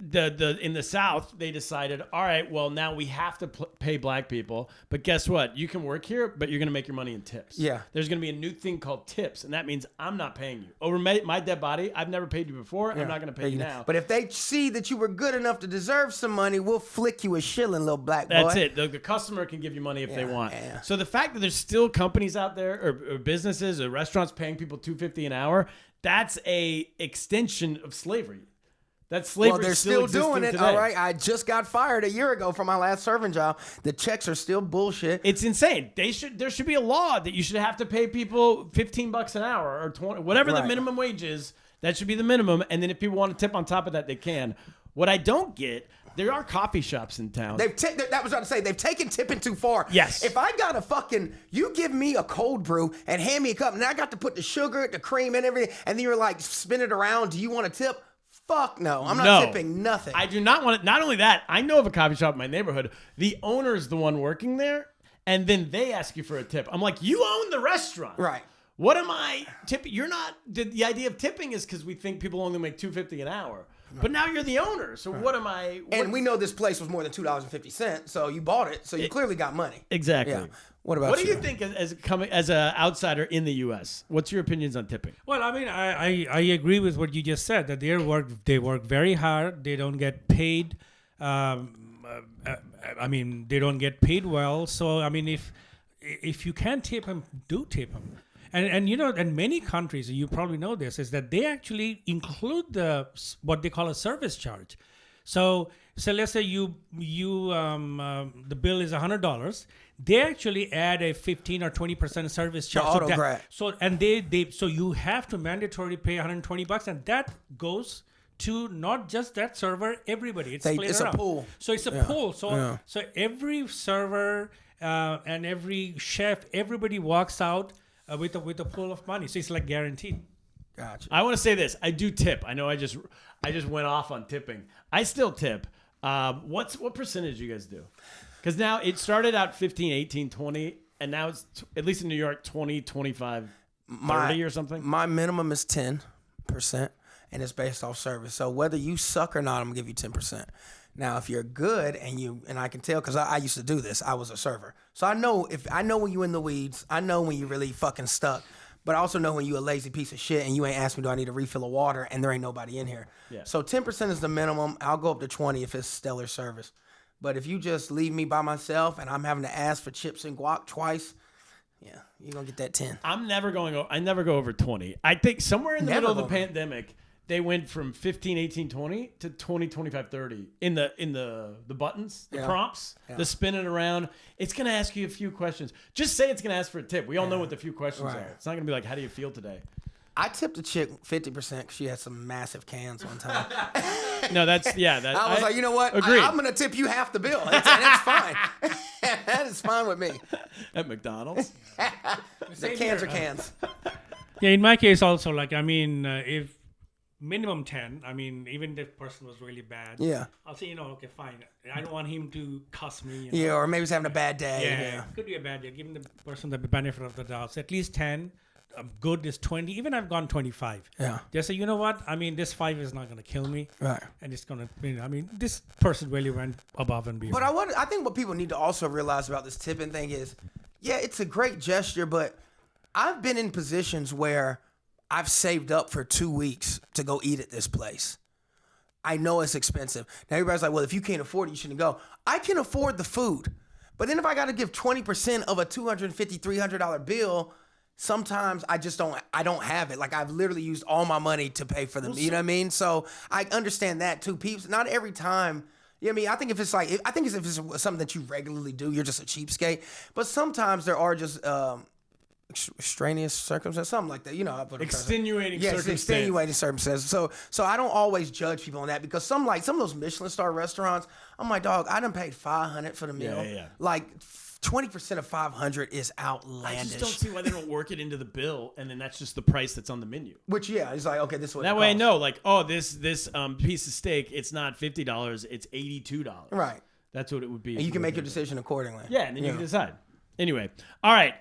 [SPEAKER 1] in the South, they decided, all right, well, now we have to pay black people, but guess what? You can work here, but you're going to make your money in tips.
[SPEAKER 2] Yeah.
[SPEAKER 1] There's going to be a new thing called tips, and that means I'm not paying you. Over my dead body, I've never paid you before. I'm not going to pay you now.
[SPEAKER 2] But if they see that you were good enough to deserve some money, we'll flick you a shilling, little black boy.
[SPEAKER 1] That's it. The customer can give you money if they want.
[SPEAKER 2] Yeah.
[SPEAKER 1] So the fact that there's still companies out there or businesses or restaurants paying people $2.50 an hour, that's a extension of slavery. That's slavery.
[SPEAKER 2] Well, they're still doing it.
[SPEAKER 1] Today.
[SPEAKER 2] All right. I just got fired a year ago from my last serving job. The checks are still bullshit.
[SPEAKER 1] It's insane. There should be a law that you should have to pay people $15 an hour or 20, whatever the minimum wage is. That should be the minimum. And then if people want to tip on top of that, they can. What I don't get, there are coffee shops in town.
[SPEAKER 2] That was what I was saying. They've taken tipping too far.
[SPEAKER 1] Yes.
[SPEAKER 2] If I got you give me a cold brew and hand me a cup, and I got to put the sugar, the cream, and everything, and then you're like, spin it around. Do you want a tip? Fuck no. I'm not tipping nothing.
[SPEAKER 1] I do not want it. Not only that, I know of a coffee shop in my neighborhood. The owner is the one working there, and then they ask you for a tip. I'm like, you own the restaurant.
[SPEAKER 2] Right.
[SPEAKER 1] What am I tipping? You're not. The idea of tipping is because we think people only make $2.50 an hour. But now you're the owner. So what am I?
[SPEAKER 2] And we know this place was more than $2.50, so you bought it. So you clearly got money.
[SPEAKER 1] Exactly.
[SPEAKER 2] Yeah. What about
[SPEAKER 1] What do you think as an outsider in the U.S.? What's your opinions on tipping?
[SPEAKER 5] Well, I mean, I agree with what you just said, that they work very hard. They don't get paid. I mean, they don't get paid well. So, I mean, if you can tip them, do tip them. And you know, in many countries, you probably know this, is that they actually include what they call a service charge. So let's say the bill is $100. They actually add a 15 or 20% service charge. So you have to mandatorily pay $120, and that goes to not just that server, everybody. It's
[SPEAKER 2] a pool.
[SPEAKER 5] So it's a pool. So every server and every chef, everybody walks out with a pool of money. So it's like guaranteed.
[SPEAKER 2] Gotcha.
[SPEAKER 1] I want to say this. I do tip. I know I just went off on tipping. I still tip. What percentage do you guys do? Because now it started out 15, 18, 20, and now it's, at least in New York, 20, 25, 30 or something?
[SPEAKER 2] My minimum is 10%, and it's based off service. So whether you suck or not, I'm going to give you 10%. Now, if you're good and I can tell, because I used to do this. I was a server. So I know when you're in the weeds. I know when you really fucking stuck. But I also know when you a lazy piece of shit and you ain't asked me, do I need a refill of water, and there ain't nobody in here.
[SPEAKER 1] Yeah.
[SPEAKER 2] So 10% is the minimum. I'll go up to 20 if it's stellar service. But if you just leave me by myself and I'm having to ask for chips and guac twice, yeah, you're going to get that 10.
[SPEAKER 1] I never go over 20. I think somewhere in the
[SPEAKER 2] Never
[SPEAKER 1] middle of the
[SPEAKER 2] go over.
[SPEAKER 1] pandemic, they went from 15, 18, 20 to 20, 25, 30 in the buttons, the prompts, the spinning around. It's going to ask you a few questions. Just say it's going to ask for a tip. We all know what the few questions
[SPEAKER 2] Right.
[SPEAKER 1] are. It's not going to be like, how do you feel today?
[SPEAKER 2] I tipped a chick 50% because she had some massive cans one time.
[SPEAKER 1] No, that's, yeah. That,
[SPEAKER 2] I was like, you know what?
[SPEAKER 1] Agreed.
[SPEAKER 2] I'm going to tip you half the bill. That's fine. That is fine with me.
[SPEAKER 1] At McDonald's.
[SPEAKER 2] The cans are cans.
[SPEAKER 5] Yeah, in my case also, like, I mean, if minimum 10, I mean, even if the person was really bad,
[SPEAKER 2] Yeah.
[SPEAKER 5] I'll say, okay, fine. I don't want him to cuss me. you know.
[SPEAKER 2] Yeah, or maybe he's having a bad day.
[SPEAKER 5] Yeah, could be a bad day. Giving the person the benefit of the doubt. So at least 10. Good is 20. Even I've gone 25.
[SPEAKER 2] Yeah.
[SPEAKER 5] Just say, you know what? I mean, this 5 is not going to kill me.
[SPEAKER 2] Right.
[SPEAKER 5] And it's going to, I mean, this person really went above and beyond.
[SPEAKER 2] But I think what people need to also realize about this tipping thing is, yeah, it's a great gesture, but I've been in positions where I've saved up for 2 weeks to go eat at this place. I know it's expensive. Now everybody's like, well, if you can't afford it, you shouldn't go. I can afford the food. But then if I got to give 20% of a $250, $300 bill, sometimes I don't have it. Like I've literally used all my money to pay for them. You know what I mean? So I understand that too. Peeps, not every time. You know what I mean? I think if it's something that you regularly do, you're just a cheapskate. But sometimes there are just extraneous circumstances, something like that. You know,
[SPEAKER 1] Extenuating
[SPEAKER 2] yeah,
[SPEAKER 1] circumstances.
[SPEAKER 2] extenuating circumstances. So I don't always judge people on that because some of those Michelin star restaurants, I'm like, dog, I done paid $500 for the meal.
[SPEAKER 1] Yeah.
[SPEAKER 2] Like 20% of $500 is
[SPEAKER 1] I
[SPEAKER 2] outlandish.
[SPEAKER 1] just don't see why they don't work it into the bill, and then that's just the price that's on the menu.
[SPEAKER 2] Which, yeah, it's like, okay, this is what
[SPEAKER 1] That
[SPEAKER 2] it
[SPEAKER 1] way I
[SPEAKER 2] costs.
[SPEAKER 1] know, like, oh, this piece of steak, it's not $50, it's $82.
[SPEAKER 2] Right.
[SPEAKER 1] That's what it would be.
[SPEAKER 2] And you can make your decision accordingly.
[SPEAKER 1] Yeah, and then you can decide. Anyway, all right.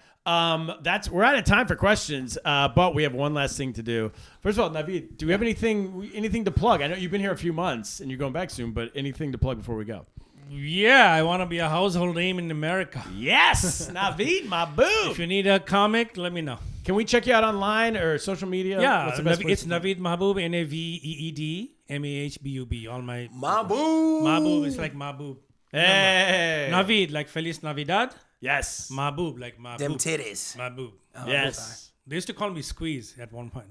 [SPEAKER 1] We're out of time for questions, but we have one last thing to do. First of all, Naveed, do we have anything to plug? I know you've been here a few months and you're going back soon, but anything to plug before we go?
[SPEAKER 5] Yeah, I want to be a household name in America.
[SPEAKER 1] Yes, Naveed Mahbub.
[SPEAKER 5] If you need a comic, let me know.
[SPEAKER 1] Can we check you out online or social media?
[SPEAKER 5] Yeah,
[SPEAKER 1] What's the best place
[SPEAKER 5] it's
[SPEAKER 1] to find
[SPEAKER 5] Naveed Mahbub, Naveed Mahbub. All my
[SPEAKER 2] Mahbub.
[SPEAKER 5] Mahbub is like Mahbub.
[SPEAKER 1] Hey.
[SPEAKER 5] Naveed like Feliz Navidad.
[SPEAKER 1] Yes.
[SPEAKER 5] Mahbub like Mahbub.
[SPEAKER 2] Them titties.
[SPEAKER 5] Mahbub.
[SPEAKER 1] Yes.
[SPEAKER 5] They used to call me Squeeze at one point.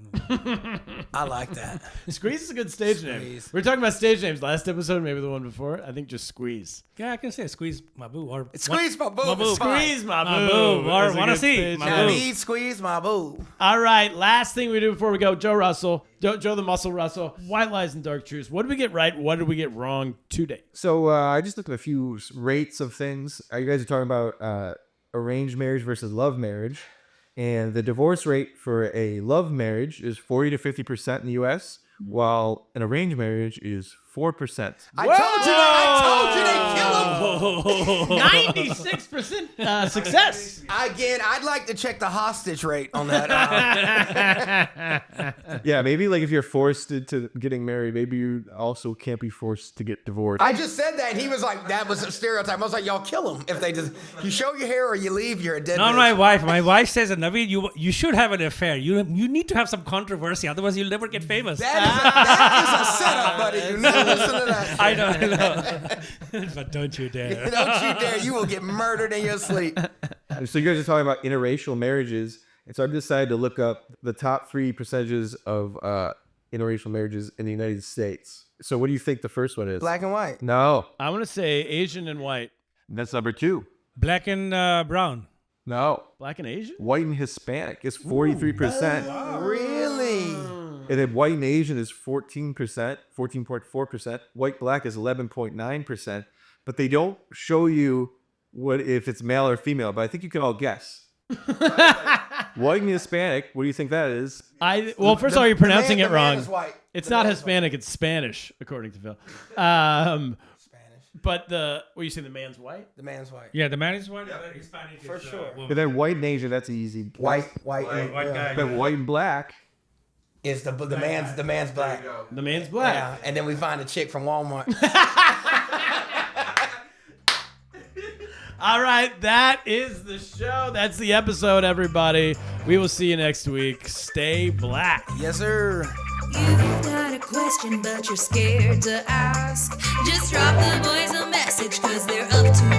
[SPEAKER 2] I like that.
[SPEAKER 1] Squeeze is a good stage name.
[SPEAKER 2] Squeeze.
[SPEAKER 1] We were talking about stage names last episode, maybe the one before. I think just Squeeze.
[SPEAKER 5] Yeah, I can say Squeeze Mahbub or
[SPEAKER 2] Squeeze my boob.
[SPEAKER 5] Mahbub.
[SPEAKER 2] It's fine.
[SPEAKER 1] Squeeze my
[SPEAKER 5] Mahbub.
[SPEAKER 1] boob.
[SPEAKER 5] Or
[SPEAKER 1] Is a
[SPEAKER 5] wanna
[SPEAKER 1] good
[SPEAKER 5] see
[SPEAKER 1] stage
[SPEAKER 5] Mahbub.
[SPEAKER 1] name.
[SPEAKER 2] Naveed, squeeze my boob.
[SPEAKER 1] All right, last thing we do before we go, Joe Russell, Joe the Muscle Russell, White Lies and Dark Truths. What did we get right? What did we get wrong today?
[SPEAKER 6] So I just looked at a few rates of things. You guys are talking about arranged marriage versus love marriage. And the divorce rate for a love marriage is 40 to 50% in the U.S., while an arranged marriage is 4%.
[SPEAKER 2] I told you they kill him.
[SPEAKER 1] 96% success.
[SPEAKER 2] Again, I'd like to check the hostage rate on that.
[SPEAKER 6] Yeah, maybe like if you're forced to getting married, maybe you also can't be forced to get divorced.
[SPEAKER 2] I just said that, and he was like, that was a stereotype. I was like, y'all kill him. If they just, you show your hair or you leave, you're a dead
[SPEAKER 5] Not
[SPEAKER 2] bitch.
[SPEAKER 5] my wife. My wife says, Naveed, you should have an affair. You need to have some controversy, otherwise you'll never get famous.
[SPEAKER 2] That is a setup, buddy. You never listen to that.
[SPEAKER 5] I know. But don't you dare.
[SPEAKER 2] Don't you dare. You will get murdered in your sleep.
[SPEAKER 6] So you guys are talking about interracial marriages, and so I've decided to look up the top 3 percentages of interracial marriages in the United States. So what do you think the first one is?
[SPEAKER 2] Black and white.
[SPEAKER 6] No,
[SPEAKER 1] I want to say Asian and white.
[SPEAKER 6] that's number 2.
[SPEAKER 5] Black and brown.
[SPEAKER 6] No,
[SPEAKER 1] Black and Asian?
[SPEAKER 6] white and Hispanic is 43%.
[SPEAKER 2] Really?
[SPEAKER 6] And then white and Asian is 14%, 14.4%. White black is 11.9%. But they don't show you what if it's male or female. But I think you can all guess. White and Hispanic. What do you think that is?
[SPEAKER 1] Well, first of all, you're pronouncing it
[SPEAKER 2] The man
[SPEAKER 1] wrong.
[SPEAKER 2] is white.
[SPEAKER 1] It's
[SPEAKER 2] The
[SPEAKER 1] not
[SPEAKER 2] man is
[SPEAKER 1] Hispanic, it's Spanish, according to Phil.
[SPEAKER 2] Spanish.
[SPEAKER 1] But you say the man's white?
[SPEAKER 2] The man's white.
[SPEAKER 5] Yeah, the man is white. Hispanic
[SPEAKER 2] For
[SPEAKER 5] is,
[SPEAKER 2] sure.
[SPEAKER 5] woman.
[SPEAKER 6] And then white and Asian, that's easy.
[SPEAKER 2] White and
[SPEAKER 5] White guy.
[SPEAKER 6] But white and black.
[SPEAKER 2] is the man's black.
[SPEAKER 1] The man's black.
[SPEAKER 2] Yeah, and then we find a chick from Walmart.
[SPEAKER 1] All right, that is the show. That's the episode, everybody. We will see you next week. Stay black.
[SPEAKER 2] Yes, sir.
[SPEAKER 4] You've got a question, but you're scared to ask. Just drop the boys a message, cause they're up to